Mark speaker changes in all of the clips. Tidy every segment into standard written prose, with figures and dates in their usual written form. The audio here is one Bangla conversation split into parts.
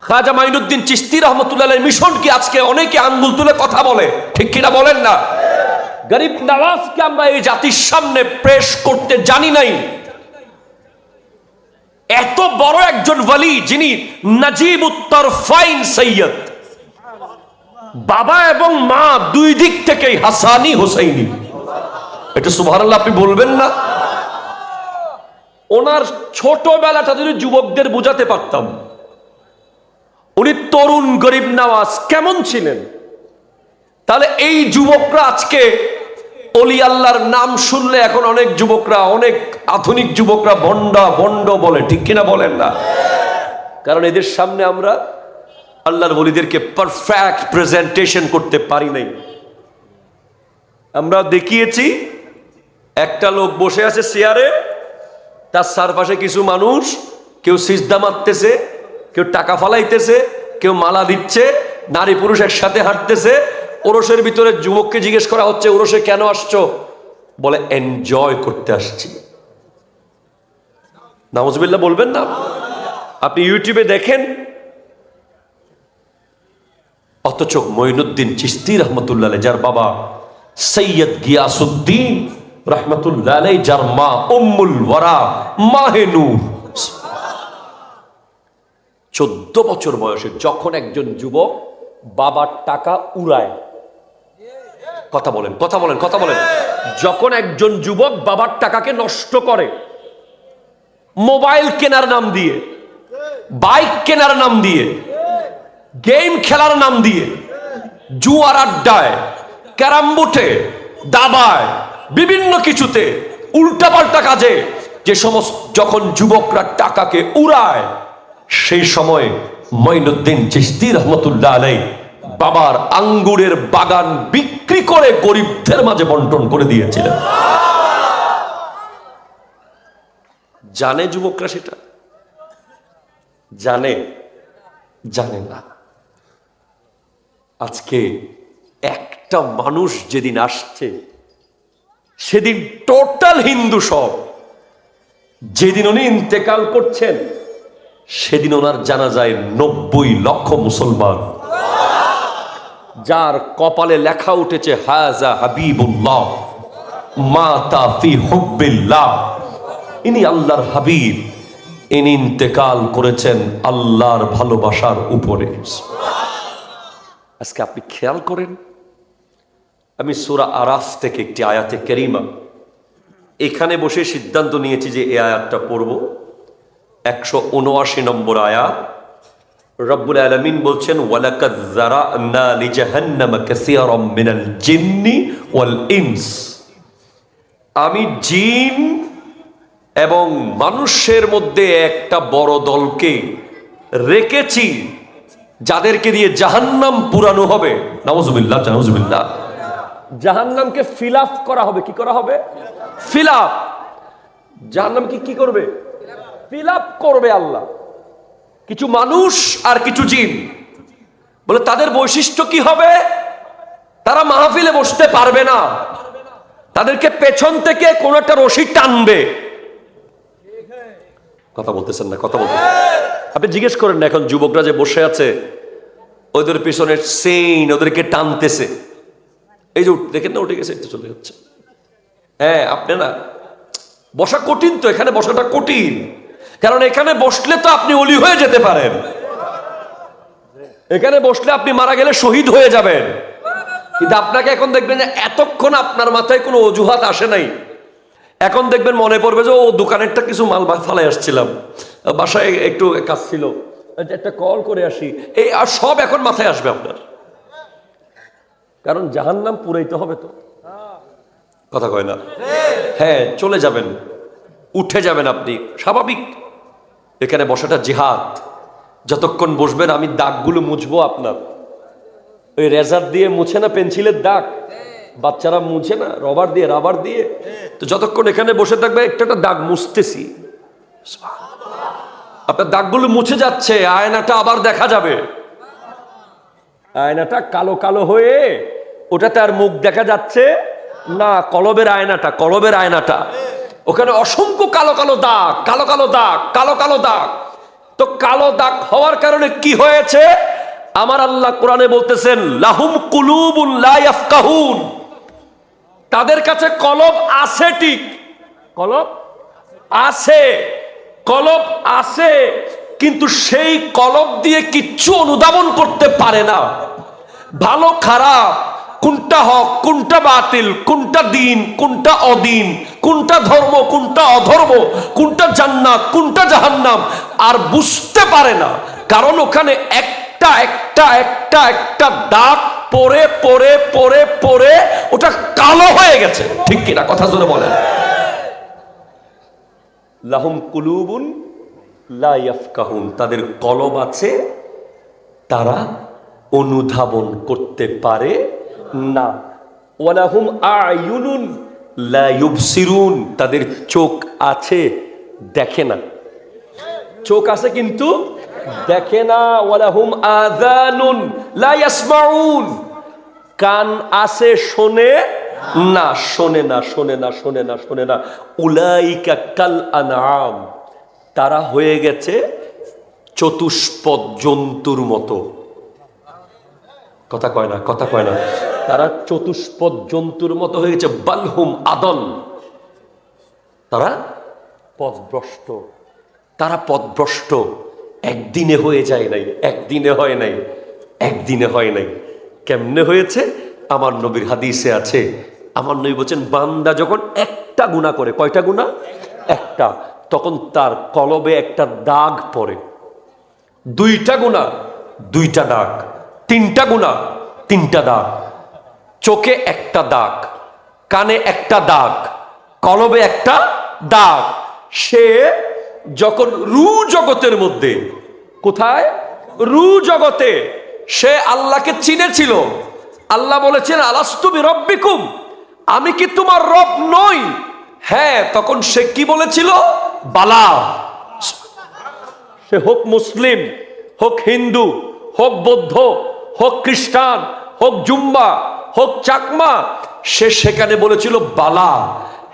Speaker 1: খাজা মাইনুদ্দিন চিশতি রহমতুল্লাহ আলাইহির মিশন কি আজকে অনেকে আঙ্গুল তুলে কথা বলে, ঠিক কিনা বলেন না? গরিব নওয়াজকে আমরা এই জাতির সামনে পেশ করতে জানি নাই। এত বড় একজন ওয়ালি যিনি নাজিবুত তরফাইন সৈয়দ, বাবা এবং মা দুই দিক থেকেই হাসানি হোসাইনি। এটা সুবহানাল্লাহ আপনি বলবেন না? ওনার ছোটবেলাটা যদি যুবকদের বোঝাতে পারতাম, উনি তরুণ গরিব নওয়াজ কেমন ছিলেন, তাহলে এই যুবকরা আজকে অলি আল্লাহর নাম শুনলে এখন অনেক যুবকরা, অনেক আধুনিক যুবকরা ভন্ডা ভন্ড বলে, ঠিক কিনা বলেন না? কারণ এদের সামনে আমরা আল্লাহর ওলিদেরকে পারফেক্ট প্রেজেন্টেশন করতে পারি নাই। আমরা দেখিয়েছি একটা লোক বসে আছে চেয়ারে, তার চারপাশে কিছু মানুষ, কেউ সিজদা মারতেছে, কেউ টাকা ফালাইতেছে, কেউ মালা দিচ্ছে, নারী পুরুষ একসাথে হাঁটতেছে। ওরসের ভিতরে যুবককে জিজ্ঞেস করা হচ্ছে, ওরসে কেন আসছো? বলে এনজয় করতে আসছি। নাউজুবিল্লাহ বলবেন না? আপনি ইউটিউবে দেখেন, অথচ মঈনুদ্দিন চিশতি রহমতুল্লাহ আলাইহি, যার বাবা সৈয়দ গিয়াসউদ্দিন রহমতুল্লাহ আলাইহি, যার মা উম্মুল ওয়ারা মাহে নূর, 14 বছর বয়সে যখন একজন যুবক বাবার টাকা উড়ায়, কথা বলেন, কথা বলেন, কথা বলেন, যখন একজন যুবক বাবার টাকাকে নষ্ট করে, মোবাইল কেনার নাম দিয়ে, বাইক কেনার নাম দিয়ে, গেম খেলার নাম দিয়ে, জুয়ার আড্ডায়, ক্যারাম বোর্ডে, দাবায়, বিভিন্ন কিছুতে, উল্টাপাল্টা কাজে যে সমস্ত যখন যুবকরা টাকাকে উড়ায়, সেই সময় মঈনুদ্দিন চিশতি রহমতুল্লাহ আলাইহি বাবার আঙ্গুরের বাগান বিক্রি করে গরিবদের মাঝে বন্টন করে দিয়েছিলেন। জানে যুবকরা সেটা? জানে? জানে না। আজকে একটা মানুষ যেদিন আসছে, সেদিন টোটাল হিন্দু সব, যেদিন উনি ইন্তেকাল করছেন, সেদিন ওনার জানাজায় 90 লক্ষ মুসলমান, যার কপালে লেখা উঠেছে হাজা হাবিবুল্লাহ মাতা ফি হুব্বিল্লাহ, ইনি আল্লাহর হাবিব, ইনি ইন্তেকাল করেছেন আল্লাহর ভালোবাসার উপরে। আজকে আপনি খেয়াল করেন, আমি সূরা আরাফ থেকে একটি আয়াতে কারিমা এখানে বসে সিদ্ধান্ত নিয়েছি যে এই আয়াতটা পড়ব। 179 নম্বর আয়াত। রব্বুল আলামিন বলছেন, ওয়ালাকাদ যারানা লিজাহান্নামা কাসীরাম মিনাল জিন্নি ওয়াল ইনস, আমি জিন এবং মানুষের মধ্যে একটা বড় দলকে রেখেছি, যাদেরকে দিয়ে জাহান্নাম পুরানো হবে। নাউজুবিল্লাহ, নাউজুবিল্লাহ। জাহান্নামকে ফিল আপ করা হবে। কি করা হবে? Fill up. জাহান্নামকে কি করবে? ফিল আপ করবে আল্লাহ। কিছু মানুষ আর কিছু জিন, বলে তাদের বৈশিষ্ট্য কি হবে? তারা মাহফিলে বসতে পারবে না, তাদেরকে পেছন থেকে কোন একটা রশি টানবে। কথা বলতেছেন না? কথা বলতেছেন? আপনি জিজ্ঞেস করেন না, এখন যুবকরা যে বসে আছে, ওদের পিছনে সেইন ওদেরকে টানতেছে, এই যে দেখেন না, উঠে গেছে, একটু চলে যাচ্ছে। হ্যাঁ, আপনি না, বসা কঠিন তো, এখানে বসাটা কঠিন, কারণ এখানে বসলে তো আপনি ওলি হয়ে যেতে পারেন। এখানে বসলে আপনি মারা গেলে শহীদ হয়ে যাবেন। কিন্তু আপনাকে এখন দেখবেন যে এতক্ষণ আপনার মাথায় কোনো অজুহাত আসে নাই, এখন দেখবেন মনে পড়বে যে ও দোকানেরটা কিছু মাল ফালাই আসছিলাম, বাসায় একটু কাজ ছিল, একটা কল করে আসি, এই আর সব এখন মাথায় আসবে আপনার। কারণ জাহান্নাম পুরাইতে হবে তো, কথা কয় না? হ্যাঁ, চলে যাবেন, উঠে যাবেন আপনি, স্বাভাবিক। এখানে বসাটা জিহাদ। যতক্ষণ বসবেন আমি দাগগুলো মুছবো আপনার। ওই রেজার দিয়ে মুছে না, পেন্সিলের দাগ বাচ্চারা মুছে না, রাবার দিয়ে। তো যতক্ষণ এখানে বসে থাকবে, একটা দাগ মুছতেছি, আপনার দাগগুলো মুছে যাচ্ছে, আয়নাটা আবার দেখা যাবে। আয়নাটা কালো কালো হয়ে, ওটাতে আর মুখ দেখা যাচ্ছে না। কলবের আয়নাটা, ওখানে অসংখ্য কালো কালো দাগ, কালো কালো দাগ, কালো কালো দাগ। তো কালো দাগ হওয়ার কারণে কি হয়েছে? আমার আল্লাহ কোরআনে বলতেছেন, লাহুম কুলুবুন লা ইয়াফকাহুন, তাদের কাছে কলব আছে, ঠিক কলব আছে, কলব আছে, কিন্তু সেই কলব দিয়ে কিচ্ছু অনুধাবন করতে পারে না। ভালো খারাপ, কোনটা হক কোনটা বাতিল, কোনটা দিন কোনটা অদিন, কোনটা ধর্ম কোনটা অধর্ম, কোনটা জান্নাত কোনটা জাহান্নাম আর বুঝতে পারে না। কারণ ওখানে একটা একটা একটা একটা দাগ পরে পরে পরে পরে ওটা কালো হয়ে গেছে, ঠিক কিনা? কথা জোরে বলেন। লাহুম কুলুবুন লা ইয়াফকাহুন, তাদের কলব আছে, তারা অনুধাবন করতে পারে না। ওয়ালাহুম আয়ুনুন লা ইউবসিরুন, তাদের চোখ আছে, দেখে না। চোখ আছে কিন্তু দেখে না। ওয়ালাহুম আযানুন লা ইয়াসমাউন, কান আছে, শোনে না, শোনে না, শোনে না, শোনে না, শোনে না। উলাইকা কাল আনআম, তারা হয়ে গেছে চতুষ্পদ জন্তুর মতো। কথা কয় না, কথা কয় না। তারা চতুষ্পদ জন্তুর মতো হয়ে গেছে। বালহুম আদল, তারা পথভ্রষ্ট। তারা পথভ্রষ্ট। একদিনে হয়ে যায় নাই, একদিনে হয় নাই, একদিনে হয় নাই। কেমনে হয়েছে? আমার নবীর হাদিসে আছে, আমার নবী বলছেন, বান্দা যখন একটা গুনাহ করে, কয়টা গুনাহ? একটা, তখন তার কলবে একটা দাগ পড়ে। দুইটা গুনাহ, দুইটা দাগ। তিনটা গুনাহ, তিনটা দাগ। চোখে একটা দাগ, কানে একটা দাগ, কলবে একটা দাগ। সে যখন রু জগতের মধ্যে, কোথায়? রু জগতে সে আল্লাহকে চিনেছিল। আল্লাহ বলেছেন, আলাস্তু বিরব্বিকুম, আমি কি তোমার রব নই? হ্যাঁ, তখন সে কি বলেছিল? বালা। সে হোক মুসলিম, হোক হিন্দু, হোক বৌদ্ধ, হোক খ্রিস্টান, হোক জুম্বা, হোক চাকমা, সে সেখানে বলেছিল বালা,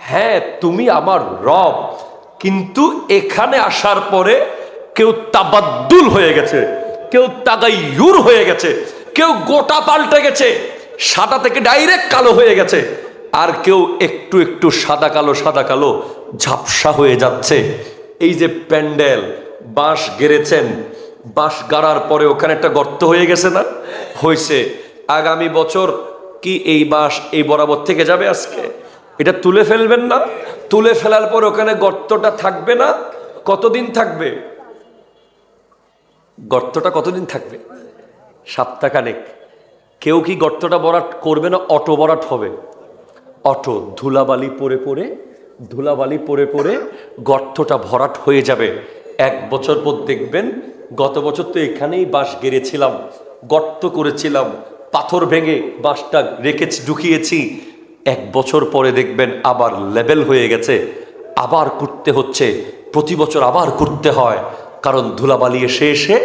Speaker 1: হ্যাঁ তুমি আমার রব। কিন্তু এখানে আসার পরে কেউ তাবাদ্দুল হয়ে গেছে, কেউ তাগাইয়ুর হয়ে গেছে, কেউ গোটা পাল্টে গেছে, সাদা থেকে ডাইরেক্ট কালো হয়ে গেছে, আর কেউ একটু একটু সাদা কালো সাদা কালো ঝাপসা হয়ে যাচ্ছে। এই যে প্যান্ডেল বাঁশ গেড়েছেন, বাঁশ গাড়ার পরে ওখানে একটা গর্ত হয়ে গেছে না? হয়েছে। আগামী বছর কি এই বাঁশ এই বরাবর থেকে যাবে? আজকে এটা তুলে ফেলবেন না? তুলে ফেলার পর ওখানে গর্তটা থাকবে না? কতদিন থাকবে গর্তটা? কতদিন থাকবে? সপ্তাহখানেক। কেউ কি গর্তটা ভরাট করবে না? অটো ভরাট হবে। অটো ধুলাবালি পরে পরে, ধুলাবালি পরে পরে গর্তটা ভরাট হয়ে যাবে। এক বছর পর দেখবেন, গত বছর তো এখানেই বাঁশ গেড়েছিলাম, গর্ত করেছিলাম, পাথর ভেঙে বাঁশটা রেখেছি, ঢুকিয়েছি। এক বছর পরে দেখবেন আবার লেভেল হয়ে গেছে, আবার করতে হচ্ছে, প্রতি বছর আবার করতে হয়, কারণ ধুলাবালি এসে এসে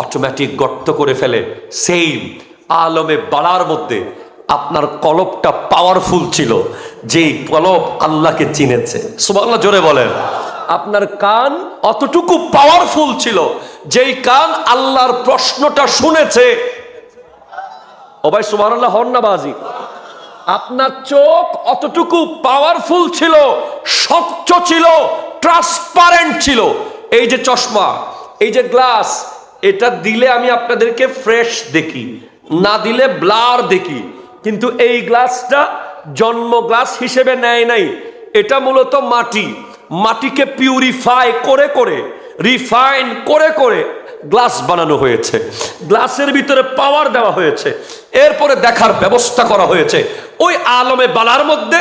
Speaker 1: অটোমেটিক গর্ত করে ফেলে। সেই আলমে বালার মধ্যে আপনার কলবটা পাওয়ারফুল ছিল, যেই কলব আল্লাহকে চিনেছে। সুবহানাল্লাহ, জোরে বলেন। আপনার কান অতটুকু পাওয়ারফুল ছিল, যেই কান আল্লাহর প্রশ্নটা শুনেছে। ও ভাই সুবহানাল্লাহ হন না বাজি। আপনার চোখ অতটুকু পাওয়ারফুল ছিল, স্বচ্ছ ছিল, ট্রান্সপারেন্ট ছিল। এই যে চশমা, এই যে গ্লাস, এটা দিলে আমি আপনাদেরকে ফ্রেশ দেখি, না দিলে ব্লার দেখি। কিন্তু এই গ্লাসটা জন্ম গ্লাস হিসেবে নেয় নাই, এটা মূলত মাটি, মাটিকে পিউরিফাই করে করে, রিফাইন করে করে গ্লাস বানানো হয়েছে। গ্লাসের ভিতরে পাওয়ার দেওয়া হয়েছে, এরপরে দেখার ব্যবস্থা করা হয়েছে। ওই আলমে বালার মধ্যে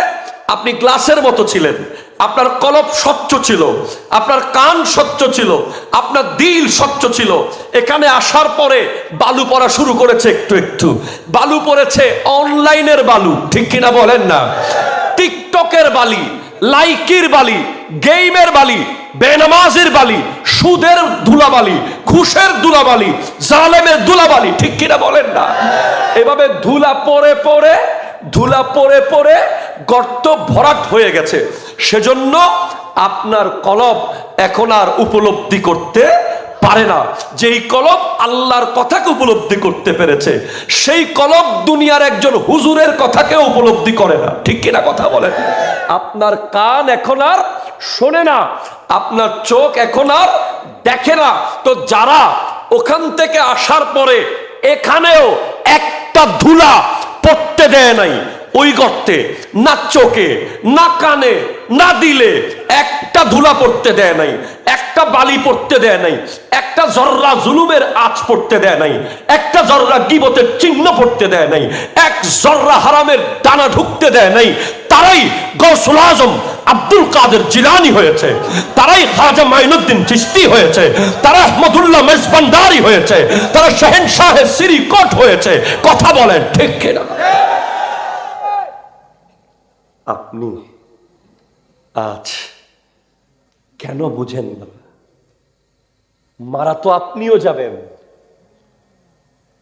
Speaker 1: আপনি গ্লাসের মতো ছিলেন, আপনার কলব স্বচ্ছ ছিল, আপনার কান স্বচ্ছ ছিল, আপনার দিল স্বচ্ছ ছিল। এখানে আসার পরে বালু পড়া শুরু করেছে, একটু একটু বালু পড়েছে, অনলাইনের বালু, ঠিক কিনা বলেন না? টিকটকের বালি, লাইকির বালি, গেইমের বালি, বেনামাজের বালি, সুদের ধুলাবালি, ঘুষের ধুলাবালি, জালেমের ধুলাবালি, ঠিক কিনা বলেন না? এভাবে ধুলা পড়ে পড়ে, ধুলা পড়ে পড়ে গর্ত ভরাট হয়ে গেছে। সেজন্য আপনার কলব এখন আর উপলব্ধি করতে পারে না। যেই কলব আল্লাহর কথাকে উপলব্ধি করতে পেরেছে, সেই কলব দুনিয়ার একজন হুজুরের কথাকে উপলব্ধি করে না। ঠিক কিনা কথা বলেন? আপনার কান এখন আর শোনে না, আপনার চোখ এখন আর দেখে না। তো যারা ওখান থেকে আসার পরে এখানেও একটা ধুলা পড়তে দেয় নাই, ওই গর্তে না চোখে না কানে না দিলে একটা ধুলা পড়তে দেয় নাই, একটা বালি পড়তে দেয় নাই, একটা জর্রা জুলুমের আঁচ পড়তে দেয় নাই, একটা জর্রা গীবতের চিহ্ন পড়তে দেয় নাই, এক জর্রা হারামের দানা ঢুকতে দেয় নাই। তারাই গৌসুল আজম আব্দুল কাদের জিলানী হয়েছে, তারাই খাজা মাইনুদ্দিন চিশতি হয়েছে, তারা আহমদুল্লাহ মেজবান্ডারি হয়েছে, তারা শাহেনশাহে সিরিকট হয়েছে। কথা বলেন ঠিক কিনা? আপনি আজ কেন বুঝেন না? মারা তো আপনিও যাবেন,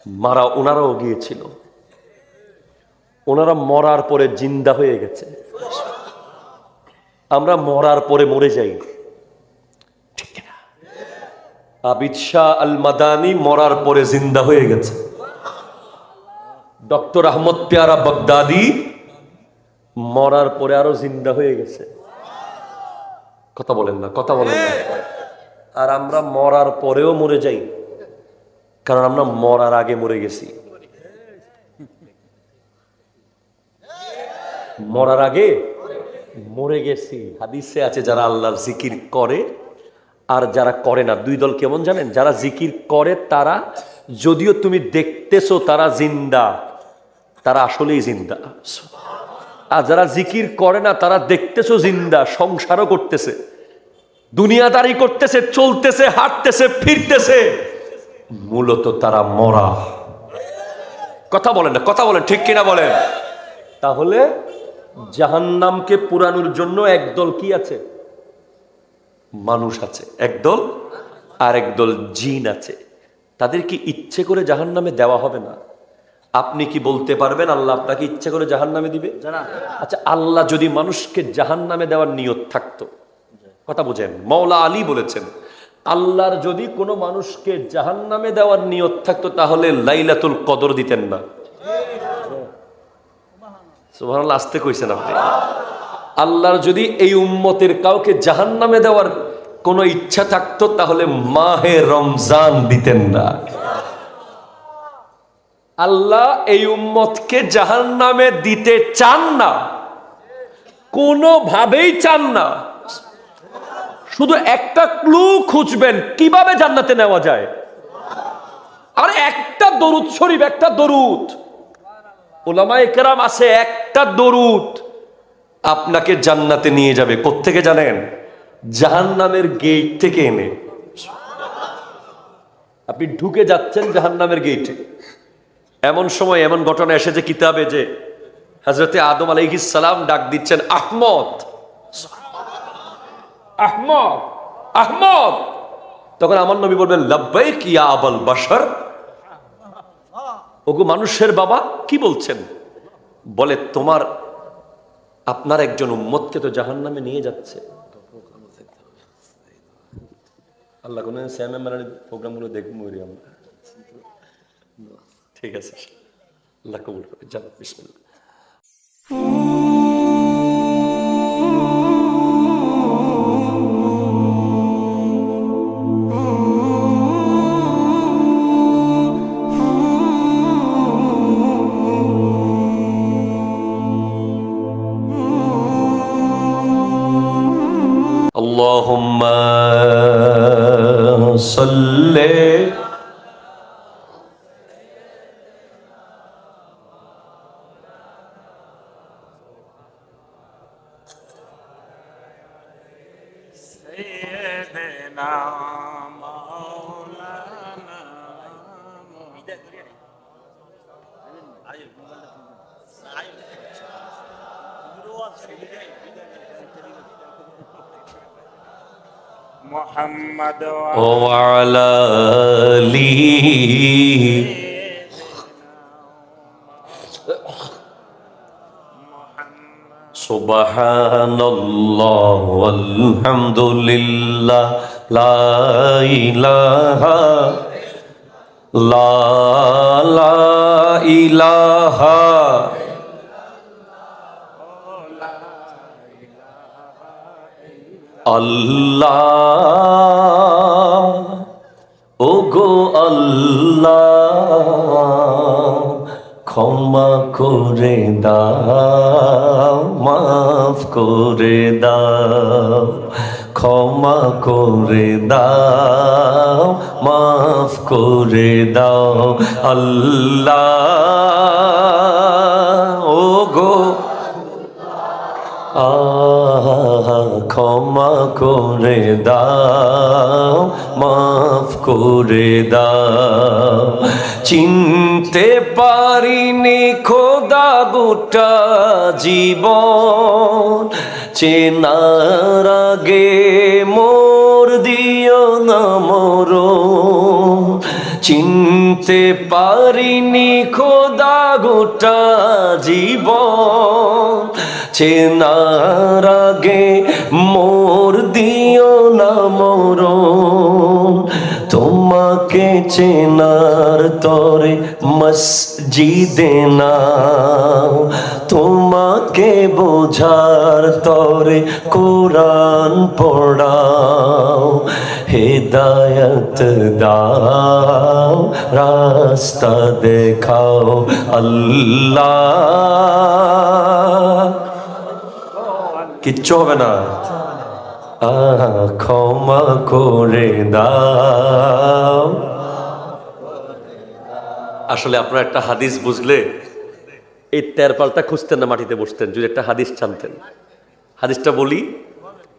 Speaker 1: মারা ওনারাও গিয়েছিল, ওনারা মরার পরে জিন্দা হয়ে গেছে। আমরা মরার পরে মরে যাই, ঠিক না? আবিদ শাহ আল মাদানী মরার পরে জিন্দা হয়ে গেছে। ডক্টর আহমদ পেয়ারা বাগদাদি মরার পরে আরো জিন্দা হয়ে গেছে। কথা বলেন না, কথা বলেন না। আর আমরা মরার পরেও মরে যাই, কারণ আমরা মরার আগে মরে গেছি। মরার আগে মরে গেছি। হাদিসে আছে যারা আল্লাহর জিকির করে আর যারা করে না, দুই দল কেমন জানেন? যারা জিকির করে তারা, যদিও তুমি দেখতেছো তারা জিন্দা, তারা আসলেই জিন্দা। আর যারা জিকির করে না তারা দেখতেছো জিন্দা, সংসারও করতেছে, দুনিয়াদারি করতেছে, চলতেছে, হাঁটতেছে, ফিরতেছে, মূলত তারা মরা। কথা বলেন না, কথা বলেন ঠিক কিনা বলেন? তাহলে জাহান্নামকে পুরানোর জন্য একদল কি আছে? মানুষ আছে একদল, আর একদল জিন আছে। তাদেরকে ইচ্ছে করে জাহান্নামে দেওয়া হবে না। আপনি কি বলতে পারবেন আল্লাহ আপনাকে ইচ্ছে করে জাহান্নামে দিবে? আচ্ছা, আল্লাহ যদি মানুষকে জাহান্নামে দেওয়ার নিয়ত থাকতো, কথা বুঝেন, মওলা আলী বলেছেন, আল্লাহর যদি কোনো মানুষকে জাহান্নামে দেওয়ার নিয়ত থাকতো তাহলে লাইলাতুল কদর দিতেন না। সুবহানাল্লাহ, আসতে কইছেন আপনি। আল্লাহর যদি এই উম্মতের কাউকে জাহান্নামে দেওয়ার কোনো ইচ্ছা থাকতো তাহলে মাহে রমজান দিতেন না। আল্লাহ এই উম্মতকে জাহান্নামে দিতে চান না, কোনোভাবেই চান না। শুধু একটা ক্লু খুঁজবেন কিভাবে জান্নাতে নেওয়া যায়। আর একটা দরুদ শরীফ, একটা দরুদ, উলামায়ে কেরাম আছে, একটা দরুদ আপনাকে জান্নাতে নিয়ে যাবে। কোত্থেকে জানেন? জাহান্নামের গেট থেকে এনে। আপনি ঢুকে যাচ্ছেন জাহান্নামের গেটে, এমন সময় এমন ঘটনা এসেছে কিতাবে যে হযরতে আদম আলাইহিস সালাম ডাক দিচ্ছেন, আহমদ, আহমদ, আহমদ। তখন আমার নবী বলবেন, লাব্বাইক ইয়া আবাল বাশার। ওগো মানুষের বাবা, কি বলছেন? বলে, তোমার আপনার একজন উম্মতকে তো জাহান্নামে নিয়ে যাচ্ছে। আল্লাহ কোন প্রোগ্রামগুলো দেখবো আমরা, ঠিক আছে? আল্লাহ কবুল করে। যাও, বিসমিল্লাহ। আল্লাহুম্মা সাল্লি
Speaker 2: সাইয়্যিদিনা মাওলানা মুহাম্মদ ওয়া আলা আলিহি
Speaker 1: সুবহানাল্লাহ আলহামদুলিল্লাহ লা ইলাহা ইলাহা আল্লাহ ওগো আল্লাহ ক্ষমা করে দাও মাফ করে দাও ক্ষমা করে দাও মাফ করে দাও আল্লাহ ওগো ক্ষমা করে দাও মাফ করে দাও চিনতে পারিনি খোদা গোটা জীবন চেনার আগে মোর দিও না মরণ চিনতে পারিনি খোদা গোটা জীবন চেনার আগে মোর দিও না মরণ তোমাকে চেনার তরে মসজিদে নাও তোমাকে বোঝার তরে কোরআন পড়াও হেদায়ত দাও রাস্তা দেখাও আল্লাহ কিচ্ছু হবে না ক্ষমা করে দাও আসলে আপনারা একটা হাদিস বুঝলে এই তেরপালটা খুঁজতেন না মাটিতে বসতেন যদি একটা হাদিস জানতেন হাদিসটা বলি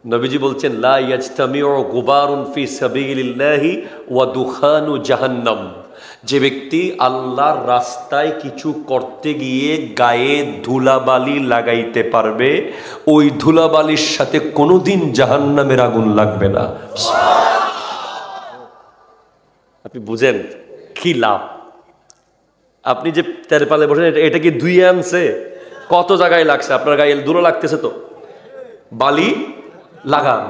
Speaker 1: নবীজি বলছেন লা ইয়াজতামিউ গুবারুন ফি সাবিলিল্লাহি ওয়া দুখানু জাহান্নাম যে ব্যক্তি আল্লাহর রাস্তায় কিছু করতে গিয়ে গায়ে ধুলাবালি লাগাইতে পারবে ওই ধুলাবালির সাথে কোনোদিন জাহান্নামের আগুন লাগবে না আপনি বুঝেন কি লাভ আপনি যে তেরপালে বসেন এটা কি ধুইয়ে আনছে কত জায়গায় লাগছে আপনার গায়ে ধুলো লাগতেছে তো বালি লাগান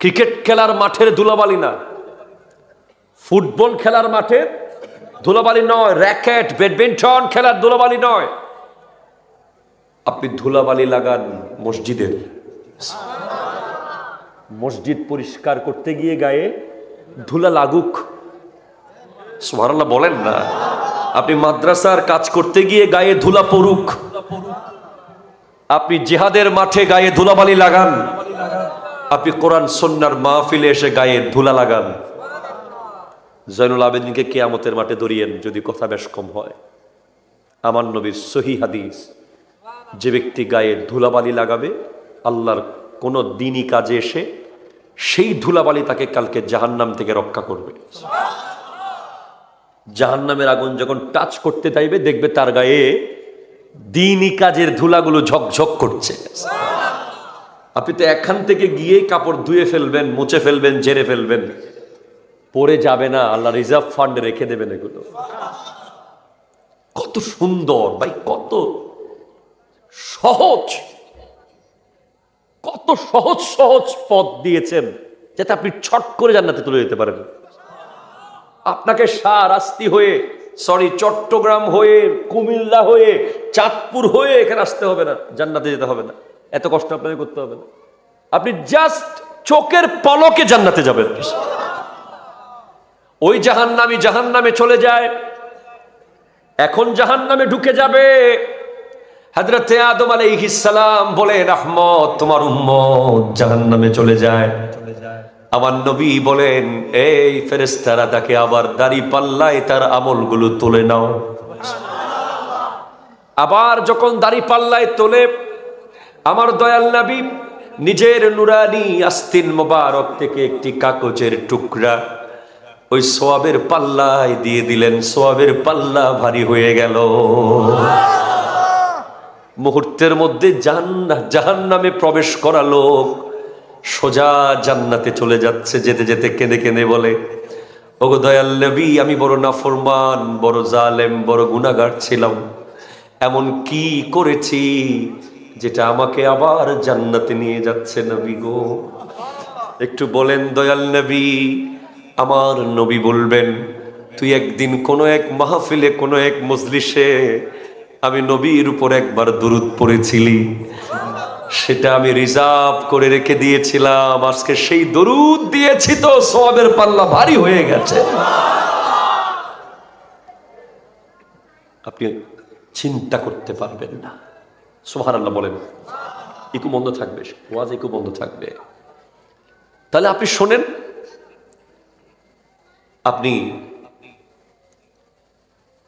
Speaker 1: ক্রিকেট খেলার মাঠের ধুলাবালি না ফুটবল খেলার মাঠে ধুলাবালি নয় র্যাকেট ব্যাডমিন্টন খেলার ধুলাবালি নয় আপনি ধুলাবালি লাগান মসজিদের মসজিদ পরিষ্কার করতে গিয়ে গায়ে ধুলা লাগুক সুবহানাল্লাহ বলেন না আপনি মাদ্রাসার কাজ করতে গিয়ে গায়ে ধুলা পড়ুক আপনি জিহাদের মাঠে গায়ে ধুলাবালি লাগান আপনি কোরআন সুন্নাহর মাহফিলে এসে গায়ে ধুলা লাগান জয়নুল আবেদিনকে কিয়ামতের মাঠে ধরিয়েন যদি কথা বেশ কম হয় আমার নবীর সহিহ হাদিস যে ব্যক্তি গায়ে ধুলাবালি লাগাবে আল্লাহর কোন দিনই কাজে এসে সেই ধুলাবালি তাকে কালকে জাহান্নাম থেকে রক্ষা করবে জাহান্নামের আগুন যখন টাচ করতে চাইবে দেখবে তার গায়ে দিনই কাজের ধুলাগুলো ঝকঝক করছে আপনি তো এখান থেকে গিয়ে কাপড় ধুয়ে ফেলবেন মুছে ফেলবেন ঝেড়ে ফেলবেন পরে যাবে না আল্লাহ রিজার্ভ ফান্ডে রেখে দেবেন এগুলো কত সুন্দর ভাই কত সহজ কত সহজ সহজ পথ দিয়েছেন যাতে আপনি ছট করে জান্নাতে চলে যেতে পারেন আপনাকে শাহরাস্তি হয়ে চট্টগ্রাম হয়ে কুমিল্লা হয়ে চাঁদপুর হয়ে এখানে আসতে হবে না জান্নাতে যেতে হবে না এত কষ্ট আপনাকে করতে হবে না আপনি জাস্ট চোখের পলকে জান্নাতে যাবেন ওই জাহান্নামী জাহান্নামে চলে যায় এখন জাহান্নামে ঢুকে যাবে হযরতে আদম আলাইহিস সালাম বলেন রহমত তোমার উম্মত জাহান্নামে চলে যায় আমার নবী বলেন এই ফেরেশতারা তাকে আবার দাড়ি পাল্লায় তার আমলগুলো তুলে নাও আবার যখন দাড়ি পাল্লায় তোলে আমার দয়াল নবী নিজের নুরানি আস্তিন মোবারক থেকে একটি কাগজের টুকরা ওই সওয়াবের পাল্লায় দিয়ে দিলেন সওয়াবের পাল্লা ভারী হয়ে গেল মুহূর্তের মধ্যে জাহান্নামে প্রবেশ করা লোক সোজা জান্নাতে চলে যাচ্ছে যেতে যেতে কেঁদে কেঁদে বলে ওগো দয়াল নবী আমি বড় নাফরমান বড় জালেম বড় গুনাহগার ছিলাম এমন কি করেছি যেটা আমাকে আবার জান্নাতে নিয়ে যাচ্ছে নবী গো। একটু বলেন দয়াল নবী। আমার নবী বলবেন, তুই একদিন কোনো এক মাহফিলে কোনো এক মজলিসে আমি নবীর উপর একবার দুরূদ পড়েছিলি, সেটা আমি রিজার্ভ করে রেখে দিয়েছিলাম, আজকে সেই দরুদ দিয়েছি তো সওয়াবের পাল্লা ভারী হয়ে গেছে। আপনি চিন্তা করতে পারবেন না। সুবহানাল্লাহ বলেন। একটু বন্ধ থাকবে, ওয়াজ একটু বন্ধ থাকবে। তাহলে আপনি শোনেন, আপনি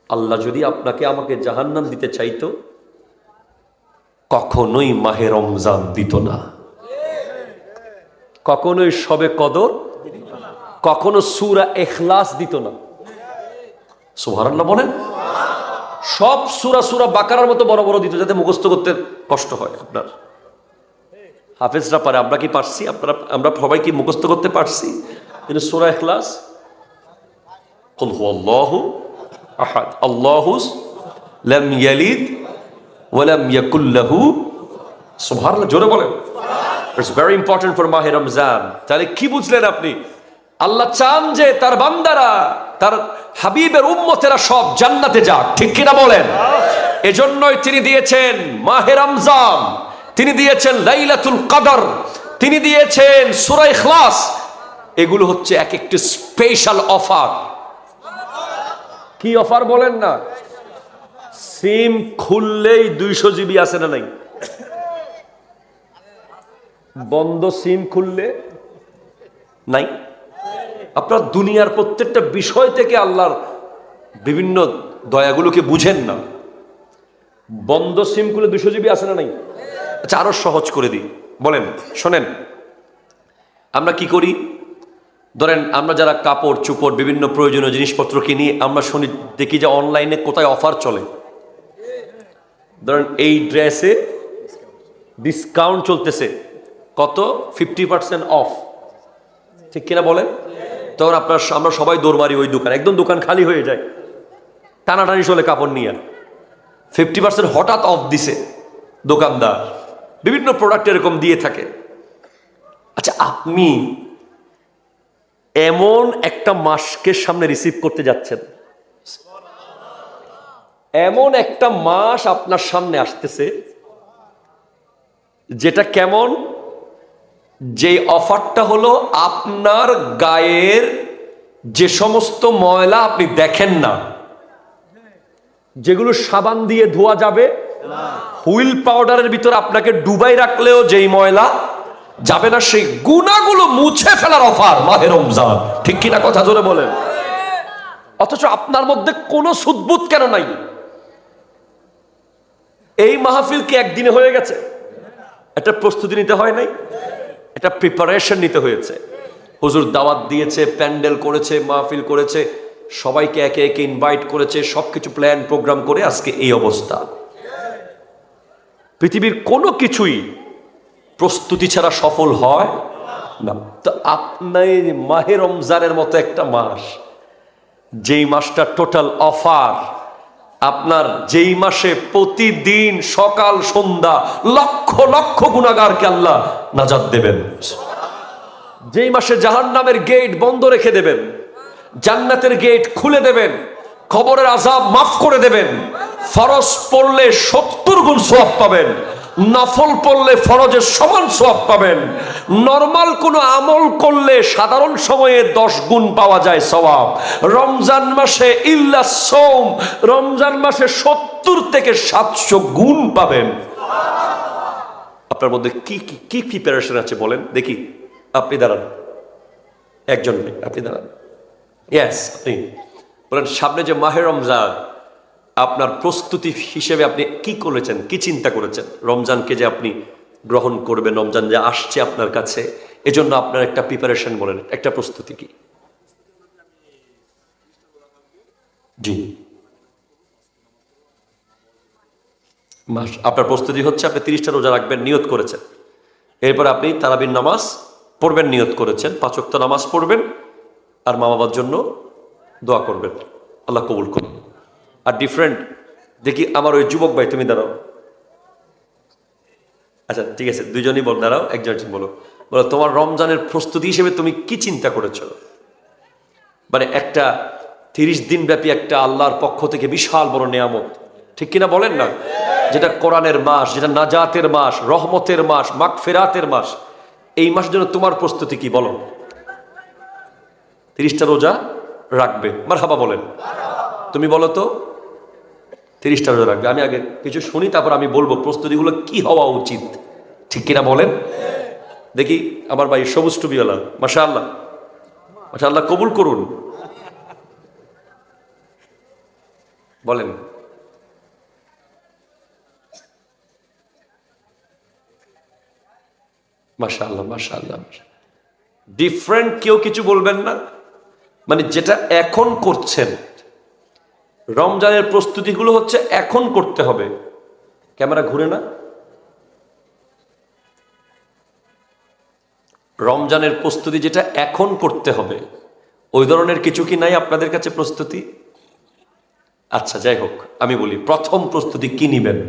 Speaker 1: আল্লাহ যদি আপনাকে আমাকে জাহান্নাম দিতে চাইতো, কখনোই মাহে রমজান দিত না, কখনোই শবে কদর, কখনো সূরা ইখলাস দিত না। সুবহানাল্লাহ বলেন। সব সূরা বাকারার মতো বড় বড় দিত, যাতে মুখস্থ করতে কষ্ট হয়। আপনার হাফেজরা পারে, আমরা কি পারছি? আমরা সবাই কি মুখস্থ করতে পারছি? কিন্তু সূরা ইখলাস, কুল হুয়াল্লাহু আহাদ, আল্লাহু লাম ইয়ালিদ ওয়া লাম ইয়াকুল লাহু, সুবহানাল্লাহ জোরে বলেন। ইটস ভেরি ইম্পর্টেন্ট ফর মাহে রমজান। তাহলে কি বুঝলেন আপনি? আল্লাহ চান যে তার বান্দারা, তার হাবিবের উম্মতেরা সব জান্নাতে যাক, ঠিক কিনা বলেন? এজন্যই তিনি দিয়েছেন মাহে রমজান, তিনি দিয়েছেন লাইলাতুল কদর, তিনি দিয়েছেন সূরা ইখলাস। এগুলো হচ্ছে এক একটি স্পেশাল অফার। কি অফার বলেন না? সিম খুললেই 200 জিবি আছে না নাই? বন্ধ সিম খুললে নাই। আপনার দুনিয়ার প্রত্যেকটা বিষয় থেকে আল্লাহর বিভিন্ন দয়াগুলোকে বুঝেন না। বন্ধ সিম খুলে 200 জিবি আছে না নাই? আচ্ছা, আরো সহজ করে দিই, বলেন শোনেন। আমরা কি করি? ধরেন আমরা যারা কাপড় চোপড় বিভিন্ন প্রয়োজনীয় জিনিসপত্র কিনি, আমরা শুনি, দেখি যে অনলাইনে কোথায় অফার চলে। ধরেন এই ড্রেসে ডিসকাউন্ট চলতেছে, কত? 50% অফ, ঠিক কিনা বলেন? তখন আমরা সবাই দৌড় মারি ওই দোকান, একদম দোকান খালি হয়ে যায়, টানাটানি চলে কাপড় নিয়ে। 50% হঠাৎ অফ দিছে দোকানদার, বিভিন্ন প্রোডাক্ট এরকম দিয়ে থাকে। আচ্ছা, আপনি এমন একটা মাসকে সামনে রিসিভ করতে যাচ্ছেন, এমন একটা মাস আপনার সামনে আসতেছে, যেটা কেমন? যে অফারটা হলো আপনার গায়ের যে সমস্ত ময়লা আপনি দেখেন না, যেগুলো সাবান দিয়ে ধোয়া যাবে, হুইল পাউডারের ভিতর আপনাকে ডুবাই রাখলেও যেই ময়লা যাবে না, সেই গুনাহগুলো মুছে ফেলার অফার মাহে রমজান, ঠিক কিনা কথা জোরে বলেন। অথচ আপনার মধ্যে কোনো সুদবুদ কেন নাই? এই মাহফিল কি একদিনে হয়ে গেছে? একটা প্রস্তুতি নিতে হয় নাই? এটা প্রিপারেশন নিতে হয়েছে। হুজুর দাওয়াত দিয়েছে, প্যান্ডেল করেছে, মাহফিল করেছে, সবাইকে একে একে ইনভাইট করেছে, সবকিছু প্ল্যান প্রোগ্রাম করে আজকে এই অবস্থা। পৃথিবীর কোনো কিছুই প্রস্তুতি ছাড়া সফল হয় না। তো আপনার মাহে রমজানের মতো একটা মাস, যেই মাসটা টোটাল অফার, আপনার যেই মাসে প্রতিদিন সকাল সন্ধ্যা লক্ষ লক্ষ গুনাহগারকে আল্লাহ নাজাত দেবেন, যেই মাসে জাহান্নামের গেট বন্ধ রেখে দেবেন, জান্নাতের গেট খুলে দেবেন, কবরের আযাব মাফ করে দেবেন, ফরজ পড়লে 70 গুণ সওয়াব পাবেন, নফল পড়লে ফরজের সমান সওয়াব পাবেন, নরমাল কোনো আমল করলে সাধারণ সময়ে 10 গুণ পাওয়া যায় সওয়াব। রমজান মাসে ইল্লা সওম, রমজান মাসে 70 থেকে 700 গুণ পাবেন। আপনার মধ্যে কি কি কি প্রিপারেশন আছে বলেন দেখি? আপনি দাঁড়ান, একজন নেই, আপনি দাঁড়ান। ইয়েস, আপনি বলেন, সামনে যে মাহে রমজান, আপনার প্রস্তুতি হিসেবে আপনি কি করেছেন, কি চিন্তা করেছেন? রমজানকে যে আপনি গ্রহণ করবেন, রমজান যে আসছে আপনার কাছে, এজন্য আপনার একটা প্রিপারেশন বলেন, একটা প্রস্তুতি কি? জি, আপনার প্রস্তুতি হচ্ছে আপনি 30টা রোজা রাখবেন, নিয়ত করেছেন। এরপর আপনি তারাবির নামাজ পড়বেন, নিয়ত করেছেন। 5 ওয়াক্ত নামাজ পড়বেন, আর মা বাবার জন্য দোয়া করবেন, আল্লাহ কবুল করুন। আর ডিফারেন্ট দেখি, আমার ওই যুবক ভাই, তুমি দাঁড়াও, আচ্ছা ঠিক আছে, দুজনই বল, দাঁড়াও, একজন বলো। বলো তোমার রমজানের প্রস্তুতি হিসেবে তুমি কি চিন্তা করেছো? মানে একটা 30 দিন ব্যাপী একটা আল্লাহর পক্ষ থেকে বিশাল বড় নিয়ামত, ঠিক কিনা বলেন না? যেটা কোরআনের মাস, যেটা নাজাতের মাস, রহমতের মাস, মাগফিরাতের মাস, এই মাসের জন্য তোমার প্রস্তুতি কি বলো? 30টা রোজা রাখবে, মারহাবা বলেন। তুমি বলো তো 30টা রোজা রাখবে। আমি আগে কিছু শুনি, তারপর আমি বলবো প্রস্তুতিগুলো কি হওয়া উচিত, ঠিক কিনা বলেন। দেখি আমার ভাই সবুজ টুপিওয়ালা, মাশাআল্লাহ মাশাআল্লাহ, কবুল করুন, বলেন। মাশাআল্লাহ মাশাআল্লাহ। ডিফারেন্ট কেউ কিছু বলবেন না? মানে যেটা এখন করছেন, রমজানের প্রস্তুতিগুলো হচ্ছে এখন করতে হবে। ক্যামেরা ঘুরে না? রমজানের প্রস্তুতি যেটা এখন করতে হবে, ওই ধরনের কিছু কি নাই আপনাদের কাছে প্রস্তুতি? আচ্ছা যাই হোক, আমি বলি প্রথম প্রস্তুতি কি নিবেন।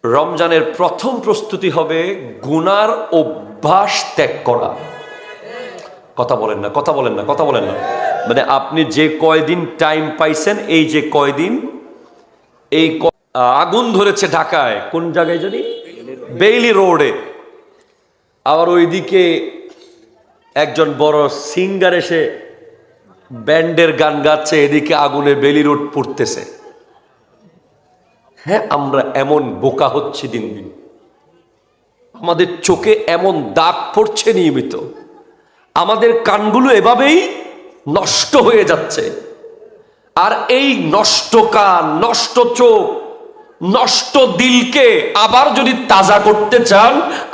Speaker 1: রমজানের প্রথম প্রস্তুতি হবে গুনার অভ্যাস ত্যাগ করা। কথা বলেন না, কথা বলেন না, কথা বলেন না। মানে আপনি যে কয়দিন টাইম পাইছেন, এই যে কয়দিন, এই আগুন ধরেছে ঢাকায়, কোন জায়গায় জানি, বেইলি রোডে, আবার ওইদিকে একজন বড় সিঙ্গার এসে ব্যান্ডের গান গাচ্ছে, এদিকে আগুনে বেইলি রোড পড়তেছে। হ্যাঁ, আমরা এমন বোকা হচ্ছি দিন দিন, আমাদের চোখে এমন দাগ পড়ছে নিয়মিত, আমাদের কানগুলো এভাবেই নষ্ট হয়ে যাচ্ছে। আর এই নষ্ট কান, নষ্ট চোখ, নষ্ট দিলকে আবার যদি তাজা করতে চান,